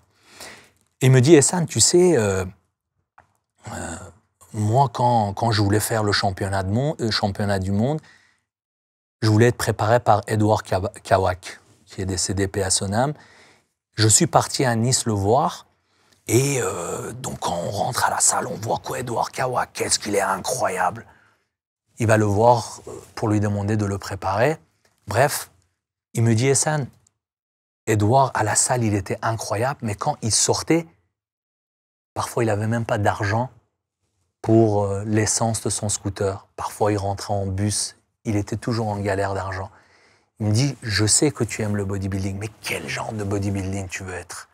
Et il me dit, Ehsan, tu sais, moi, quand je voulais faire le championnat du monde, je voulais être préparé par Edouard Kawak, qui est décédé, paix à son âme. Je suis parti à Nice le voir. Et donc, quand on rentre à la salle, on voit quoi, Edouard Kawak, qu'est-ce qu'il est incroyable. Il va le voir pour lui demander de le préparer. Bref, il me dit, Ehsan, Edouard, à la salle, il était incroyable, mais quand il sortait, parfois, il n'avait même pas d'argent pour l'essence de son scooter. Parfois, il rentrait en bus, il était toujours en galère d'argent. Il me dit, je sais que tu aimes le bodybuilding, mais quel genre de bodybuilding tu veux être?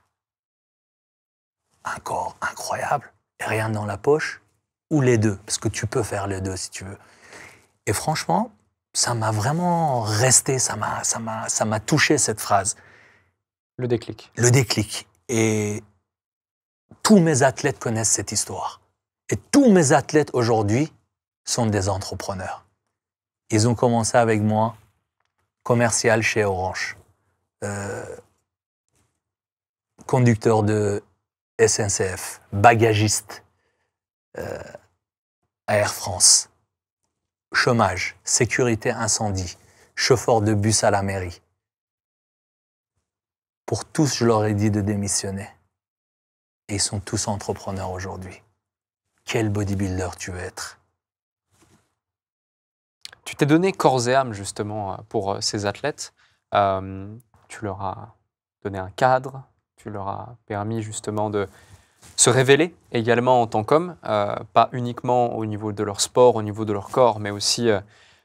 Un corps incroyable, et rien dans la poche, ou les deux, parce que tu peux faire les deux si tu veux. Et franchement, ça m'a vraiment resté, ça m'a touché cette phrase. Le déclic. Le déclic. Et tous mes athlètes connaissent cette histoire. Et tous mes athlètes aujourd'hui sont des entrepreneurs. Ils ont commencé avec moi, commercial chez Orange, conducteur de SNCF, bagagiste à Air France, chômage, sécurité incendie, chauffeur de bus à la mairie. Pour tous, je leur ai dit de démissionner. Et ils sont tous entrepreneurs aujourd'hui. Quel bodybuilder tu veux être? Tu t'es donné corps et âme justement pour ces athlètes. Tu leur as donné un cadre, tu leur as permis justement de se révéler également en tant qu'hommes, pas uniquement au niveau de leur sport, au niveau de leur corps, mais aussi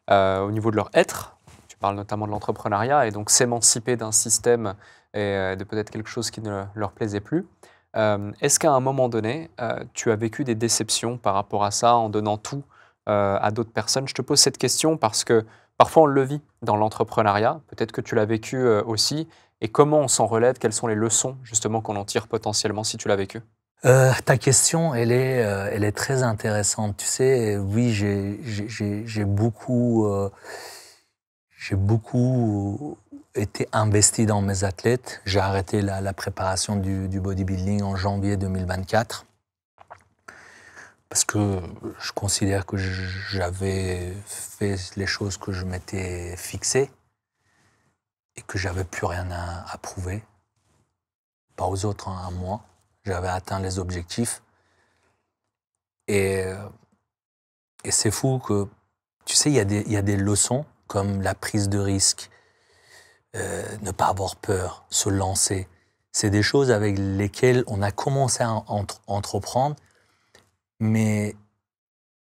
au niveau de leur être. Tu parles notamment de l'entrepreneuriat et donc s'émanciper d'un système et de peut-être quelque chose qui ne leur plaisait plus. Est-ce qu'à un moment donné, tu as vécu des déceptions par rapport à ça en donnant tout à d'autres personnes? Je te pose cette question parce que parfois on le vit dans l'entrepreneuriat, peut-être que tu l'as vécu aussi, et comment on s'en relève? Quelles sont les leçons justement qu'on en tire potentiellement si tu l'as vécu? Ta question, elle est très intéressante. Tu sais, oui, j'ai beaucoup été investi dans mes athlètes. J'ai arrêté la préparation du bodybuilding en janvier 2024 parce que je considère que j'avais fait les choses que je m'étais fixées et que j'avais plus rien à prouver, pas aux autres, hein, à moi. J'avais atteint les objectifs et, et c'est fou que, tu sais, il y a des leçons comme la prise de risque, ne pas avoir peur, se lancer. C'est des choses avec lesquelles on a commencé à entreprendre, mais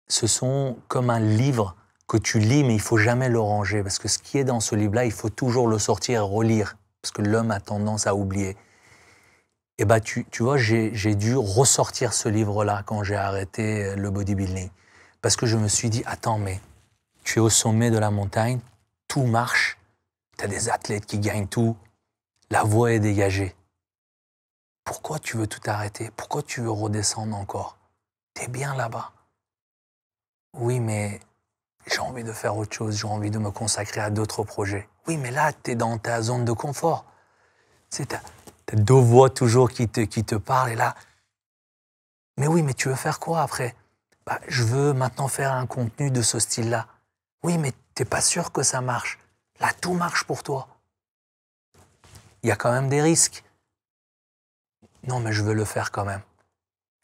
ce sont comme un livre que tu lis, mais il faut jamais le ranger, parce que ce qui est dans ce livre-là, il faut toujours le sortir et relire, parce que l'homme a tendance à oublier. Et bah, tu vois, j'ai dû ressortir ce livre-là quand j'ai arrêté le bodybuilding, parce que je me suis dit, attends, mais tu es au sommet de la montagne, tout marche, tu as des athlètes qui gagnent tout, la voie est dégagée. Pourquoi tu veux tout arrêter? Pourquoi tu veux redescendre encore? T'es bien là-bas. Oui, mais j'ai envie de faire autre chose, j'ai envie de me consacrer à d'autres projets. Oui, mais là, t'es dans ta zone de confort. T'as deux voix toujours qui te parlent, et là, mais oui, mais tu veux faire quoi après? Bah, je veux maintenant faire un contenu de ce style-là. Oui, mais t'es pas sûr que ça marche. Là, tout marche pour toi. Il y a quand même des risques. Non, mais je veux le faire quand même.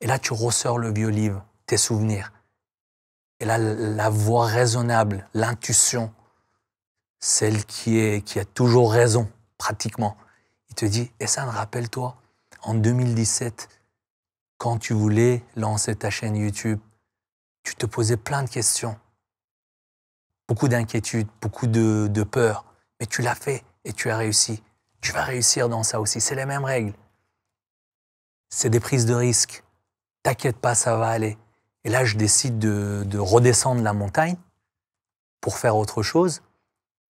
Et là, tu ressors le vieux livre, tes souvenirs. Et là, la voix raisonnable, l'intuition, celle qui a toujours raison, pratiquement, il te dit, et ça, rappelle-toi, en 2017, quand tu voulais lancer ta chaîne YouTube, tu te posais plein de questions, beaucoup d'inquiétudes, beaucoup de peur, mais tu l'as fait et tu as réussi. Tu vas réussir dans ça aussi, c'est les mêmes règles. C'est des prises de risques. T'inquiète pas, ça va aller. Et là, je décide de redescendre la montagne pour faire autre chose,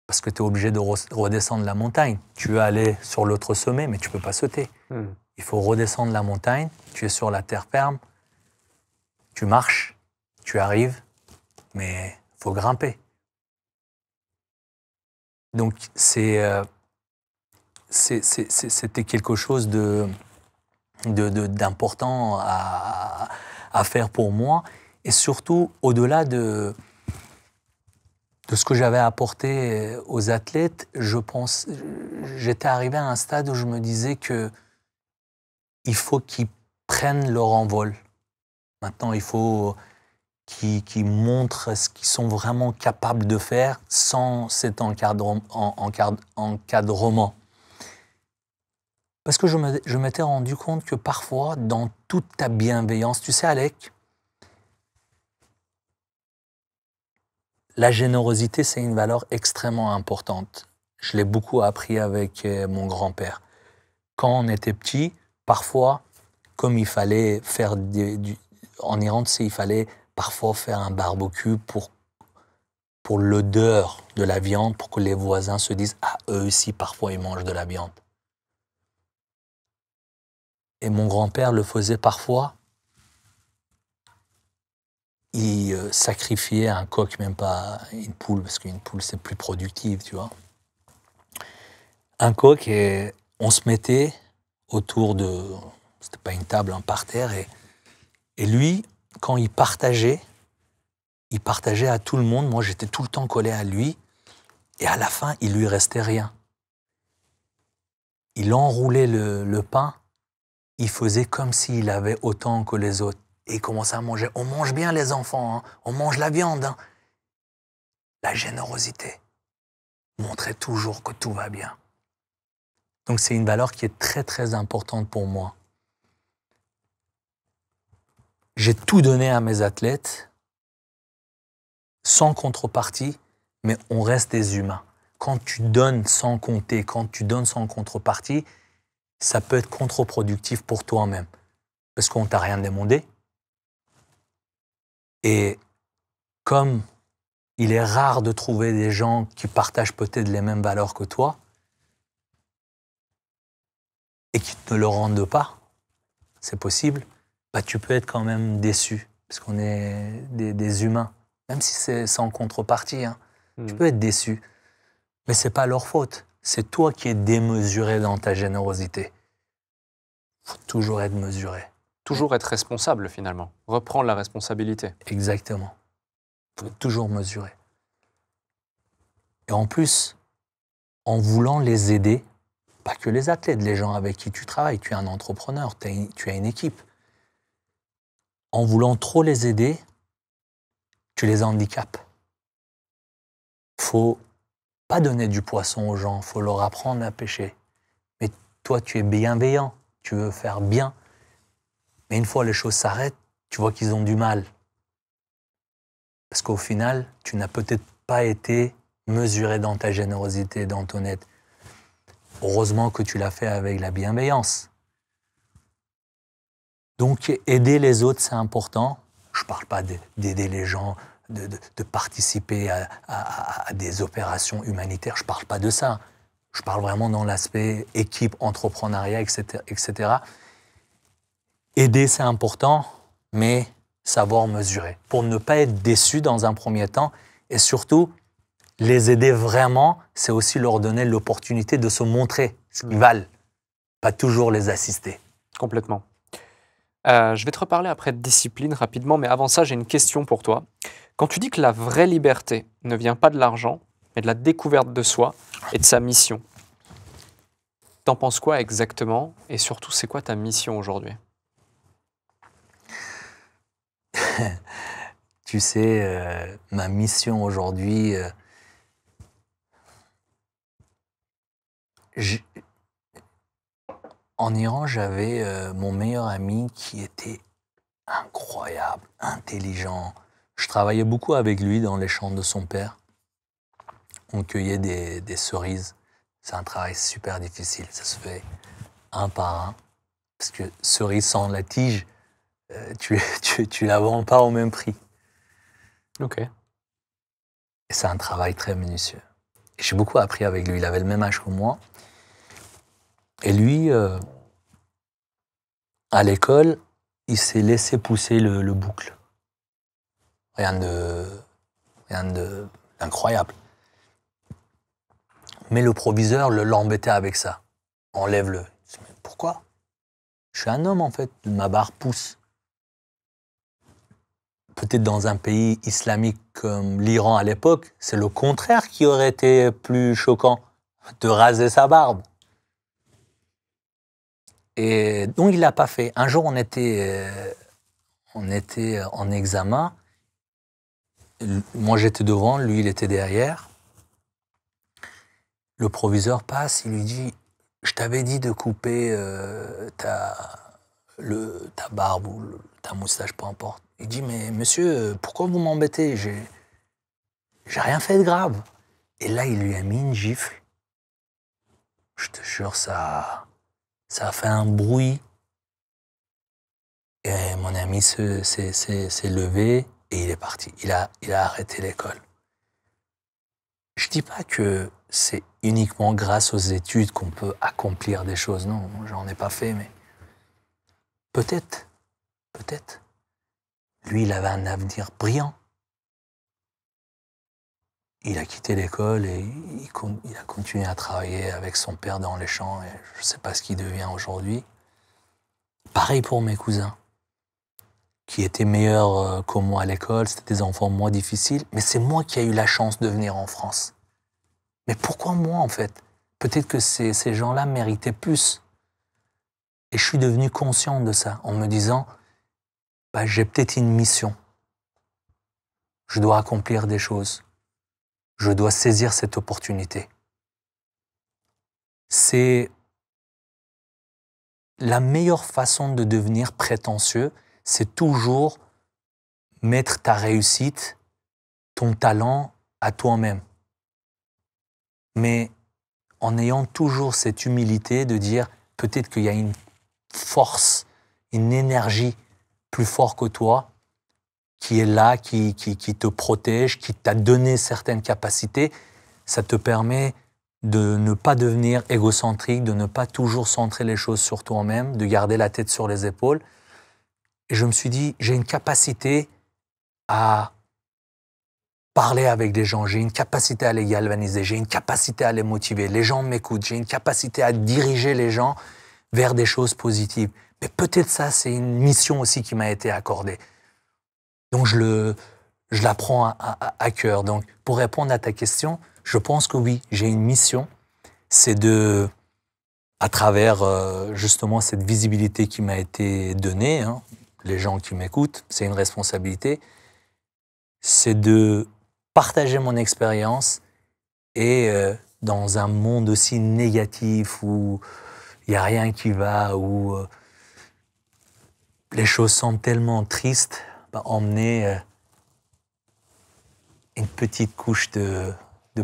parce que tu es obligé de redescendre la montagne. Tu veux aller sur l'autre sommet, mais tu ne peux pas sauter. Il faut redescendre la montagne, tu es sur la terre ferme, tu marches, tu arrives, mais il faut grimper. Donc, c'était quelque chose d'important à faire pour moi, et surtout au-delà de ce que j'avais apporté aux athlètes, j'étais arrivé à un stade où je me disais que il faut qu'ils prennent leur envol. Maintenant, il faut qu'ils montrent ce qu'ils sont vraiment capables de faire sans cet encadrement. Parce que je m'étais rendu compte que parfois, dans toute ta bienveillance, tu sais, Alec, la générosité, c'est une valeur extrêmement importante. Je l'ai beaucoup appris avec mon grand-père. Quand on était petit, parfois, comme il fallait faire en Iran, tu sais, il fallait parfois faire un barbecue pour l'odeur de la viande, pour que les voisins se disent « Ah, eux aussi, parfois, ils mangent de la viande. » Et mon grand-père le faisait parfois. Il sacrifiait un coq, même pas une poule, parce qu'une poule, c'est plus productif, tu vois. Un coq, et on se mettait autour de... C'était pas une table, hein, par terre, et lui, quand il partageait à tout le monde. Moi, j'étais tout le temps collé à lui, et à la fin, il lui restait rien. Il enroulait le pain, il faisait comme s'il avait autant que les autres. Et il commençait à manger. On mange bien, les enfants, hein. On mange la viande. Hein. La générosité montrait toujours que tout va bien. Donc c'est une valeur qui est très très importante pour moi. J'ai tout donné à mes athlètes, sans contrepartie, mais on reste des humains. Quand tu donnes sans compter, quand tu donnes sans contrepartie, ça peut être contre-productif pour toi-même. Parce qu'on ne t'a rien demandé. Et comme il est rare de trouver des gens qui partagent peut-être les mêmes valeurs que toi et qui ne le rendent pas, c'est possible, bah, tu peux être quand même déçu. Parce qu'on est des humains. Même si c'est sans contrepartie, hein. Tu peux être déçu. Mais ce n'est pas leur faute. C'est toi qui es démesuré dans ta générosité. Il faut toujours être mesuré. Toujours être responsable, finalement. Reprendre la responsabilité. Exactement. Il faut toujours mesurer. Et en plus, en voulant les aider, pas que les athlètes, les gens avec qui tu travailles, tu es un entrepreneur, tu as une équipe. En voulant trop les aider, tu les handicapes. Faut pas donner du poisson aux gens, faut leur apprendre à pêcher. Mais toi, tu es bienveillant, tu veux faire bien. Mais une fois les choses s'arrêtent, tu vois qu'ils ont du mal. Parce qu'au final, tu n'as peut-être pas été mesuré dans ta générosité, dans ton aide. Heureusement que tu l'as fait avec la bienveillance. Donc, aider les autres, c'est important. Je ne parle pas d'aider les gens, de participer à des opérations humanitaires. Je ne parle pas de ça. Je parle vraiment dans l'aspect équipe, entrepreneuriat, etc., etc. Aider, c'est important, mais savoir mesurer. Pour ne pas être déçu dans un premier temps, et surtout, les aider vraiment, c'est aussi leur donner l'opportunité de se montrer ce qu'ils valent, pas toujours les assister. Complètement. Je vais te reparler après de discipline rapidement, mais avant ça, j'ai une question pour toi. Quand tu dis que la vraie liberté ne vient pas de l'argent, mais de la découverte de soi et de sa mission, t'en penses quoi exactement? Et surtout, c'est quoi ta mission aujourd'hui? Tu sais, ma mission aujourd'hui, en Iran, j'avais mon meilleur ami qui était incroyable, intelligent. Je travaillais beaucoup avec lui dans les champs de son père. On cueillait des cerises. C'est un travail super difficile. Ça se fait un par un. Parce que cerise sans la tige, tu la vends pas au même prix. Ok. Et c'est un travail très minutieux. Et j'ai beaucoup appris avec lui. Il avait le même âge que moi. Et lui, à l'école, il s'est laissé pousser le boucle. Rien d'incroyable. Mais le proviseur l'embêtait avec ça. Enlève-le. Il dit, mais pourquoi? Je suis un homme, en fait. Ma barre pousse. Peut-être dans un pays islamique comme l'Iran à l'époque, c'est le contraire qui aurait été plus choquant, de raser sa barbe. Et donc, il ne l'a pas fait. Un jour, on était en examen. Moi, j'étais devant, lui, il était derrière. Le proviseur passe, il lui dit « Je t'avais dit de couper ta barbe ou ta moustache, peu importe. » Il dit « Mais monsieur, pourquoi vous m'embêtez? J'ai rien fait de grave. » Et là, il lui a mis une gifle. Je te jure, ça a fait un bruit. Et mon ami s'est levé et il est parti. Il a arrêté l'école. Je ne dis pas que c'est uniquement grâce aux études qu'on peut accomplir des choses. Non, j'en ai pas fait, mais peut-être. Lui, il avait un avenir brillant. Il a quitté l'école et il a continué à travailler avec son père dans les champs. Et je ne sais pas ce qu'il devient aujourd'hui. Pareil pour mes cousins, qui étaient meilleurs que moi à l'école. C'était des enfants moins difficiles. Mais c'est moi qui ai eu la chance de venir en France. Mais pourquoi moi, en fait? Peut-être que ces gens-là méritaient plus. Et je suis devenu conscient de ça, en me disant, bah, j'ai peut-être une mission. Je dois accomplir des choses. Je dois saisir cette opportunité. C'est la meilleure façon de devenir prétentieux, c'est toujours mettre ta réussite, ton talent à toi-même. Mais en ayant toujours cette humilité de dire peut-être qu'il y a une force, une énergie plus forte que toi qui est là, qui te protège, qui t'a donné certaines capacités. Ça te permet de ne pas devenir égocentrique, de ne pas toujours centrer les choses sur toi-même, de garder la tête sur les épaules. Et je me suis dit, j'ai une capacité à parler avec des gens, j'ai une capacité à les galvaniser, j'ai une capacité à les motiver, les gens m'écoutent, j'ai une capacité à diriger les gens vers des choses positives. Mais peut-être ça, c'est une mission aussi qui m'a été accordée. Donc je la prends à cœur. Donc pour répondre à ta question, je pense que oui, j'ai une mission, c'est de, à travers justement cette visibilité qui m'a été donnée, hein, les gens qui m'écoutent, c'est une responsabilité, c'est de partager mon expérience et dans un monde aussi négatif où il n'y a rien qui va, où les choses sont tellement tristes, emmener une petite couche de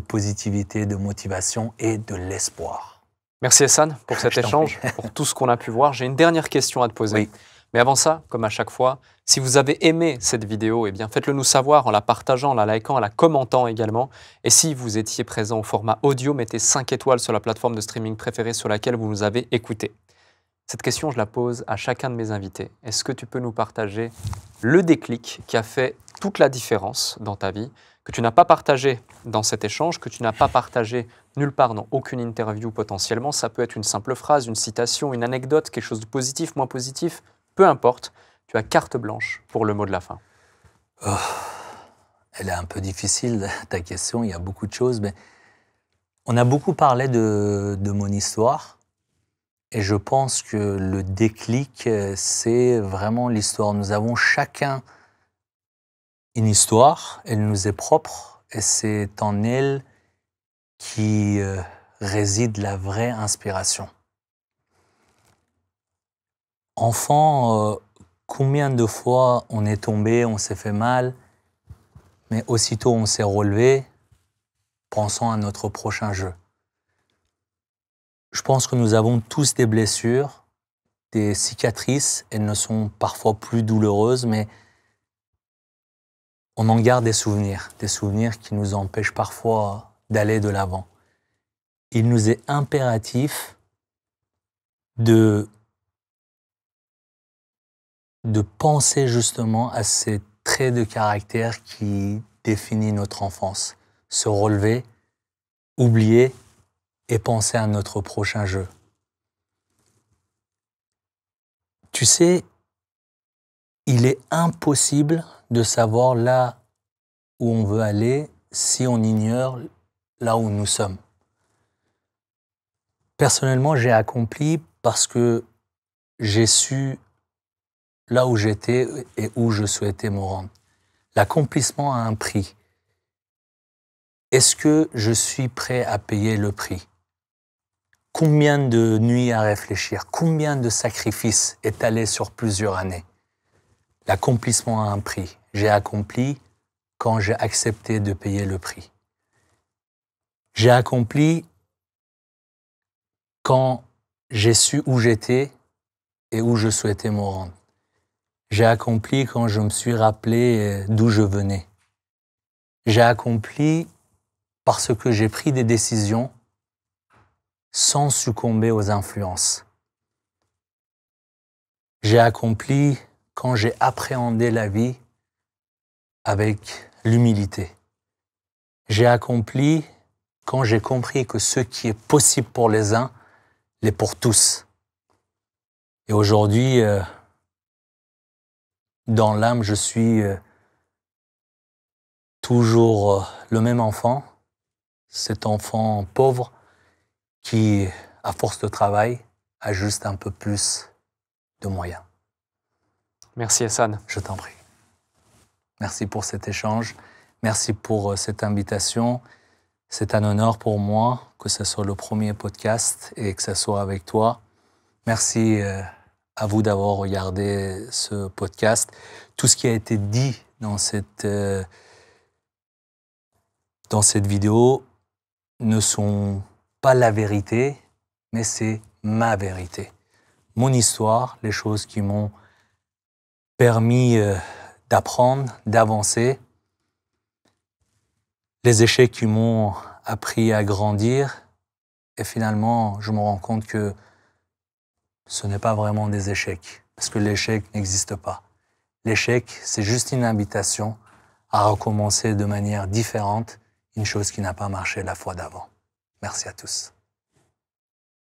positivité, de motivation et de l'espoir. Merci Hassan pour cet échange, pour tout ce qu'on a pu voir. J'ai une dernière question à te poser. Oui. Mais avant ça, comme à chaque fois, si vous avez aimé cette vidéo, eh bien faites-le nous savoir en la partageant, en la likant, en la commentant également. Et si vous étiez présent au format audio, mettez 5 étoiles sur la plateforme de streaming préférée sur laquelle vous nous avez écoutés. Cette question, je la pose à chacun de mes invités. Est-ce que tu peux nous partager le déclic qui a fait toute la différence dans ta vie, que tu n'as pas partagé dans cet échange, que tu n'as pas partagé nulle part dans aucune interview potentiellement? Ça peut être une simple phrase, une citation, une anecdote, quelque chose de positif, moins positif, peu importe. Tu as carte blanche pour le mot de la fin. Oh, elle est un peu difficile, ta question, il y a beaucoup de choses, mais on a beaucoup parlé de mon histoire. Et je pense que le déclic, c'est vraiment l'histoire. Nous avons chacun une histoire, elle nous est propre, et c'est en elle qui réside la vraie inspiration. Enfant, combien de fois on est tombé, on s'est fait mal, mais aussitôt on s'est relevé, pensant à notre prochain jeu. Je pense que nous avons tous des blessures, des cicatrices. Elles ne sont parfois plus douloureuses, mais on en garde des souvenirs qui nous empêchent parfois d'aller de l'avant. Il nous est impératif de penser justement à ces traits de caractère qui définissent notre enfance. Se relever, oublier et penser à notre prochain jeu. Tu sais, il est impossible de savoir là où on veut aller si on ignore là où nous sommes. Personnellement, j'ai accompli parce que j'ai su là où j'étais et où je souhaitais me rendre. L'accomplissement a un prix. Est-ce que je suis prêt à payer le prix? Combien de nuits à réfléchir, combien de sacrifices étalés sur plusieurs années? L'accomplissement a un prix. J'ai accompli quand j'ai accepté de payer le prix. J'ai accompli quand j'ai su où j'étais et où je souhaitais me rendre. J'ai accompli quand je me suis rappelé d'où je venais. J'ai accompli parce que j'ai pris des décisions sans succomber aux influences. J'ai accompli quand j'ai appréhendé la vie avec l'humilité. J'ai accompli quand j'ai compris que ce qui est possible pour les uns l'est pour tous. Et aujourd'hui, dans l'âme, je suis toujours le même enfant, cet enfant pauvre qui, à force de travail, a juste un peu plus de moyens. Merci Hassan. Je t'en prie. Merci pour cet échange. Merci pour cette invitation. C'est un honneur pour moi que ce soit le premier podcast et que ce soit avec toi. Merci à vous d'avoir regardé ce podcast. Tout ce qui a été dit dans cette vidéo ne sont pas la vérité, mais c'est ma vérité, mon histoire, les choses qui m'ont permis d'apprendre, d'avancer, les échecs qui m'ont appris à grandir. Et finalement, je me rends compte que ce n'est pas vraiment des échecs, parce que l'échec n'existe pas. L'échec, c'est juste une invitation à recommencer de manière différente une chose qui n'a pas marché la fois d'avant. Merci à tous.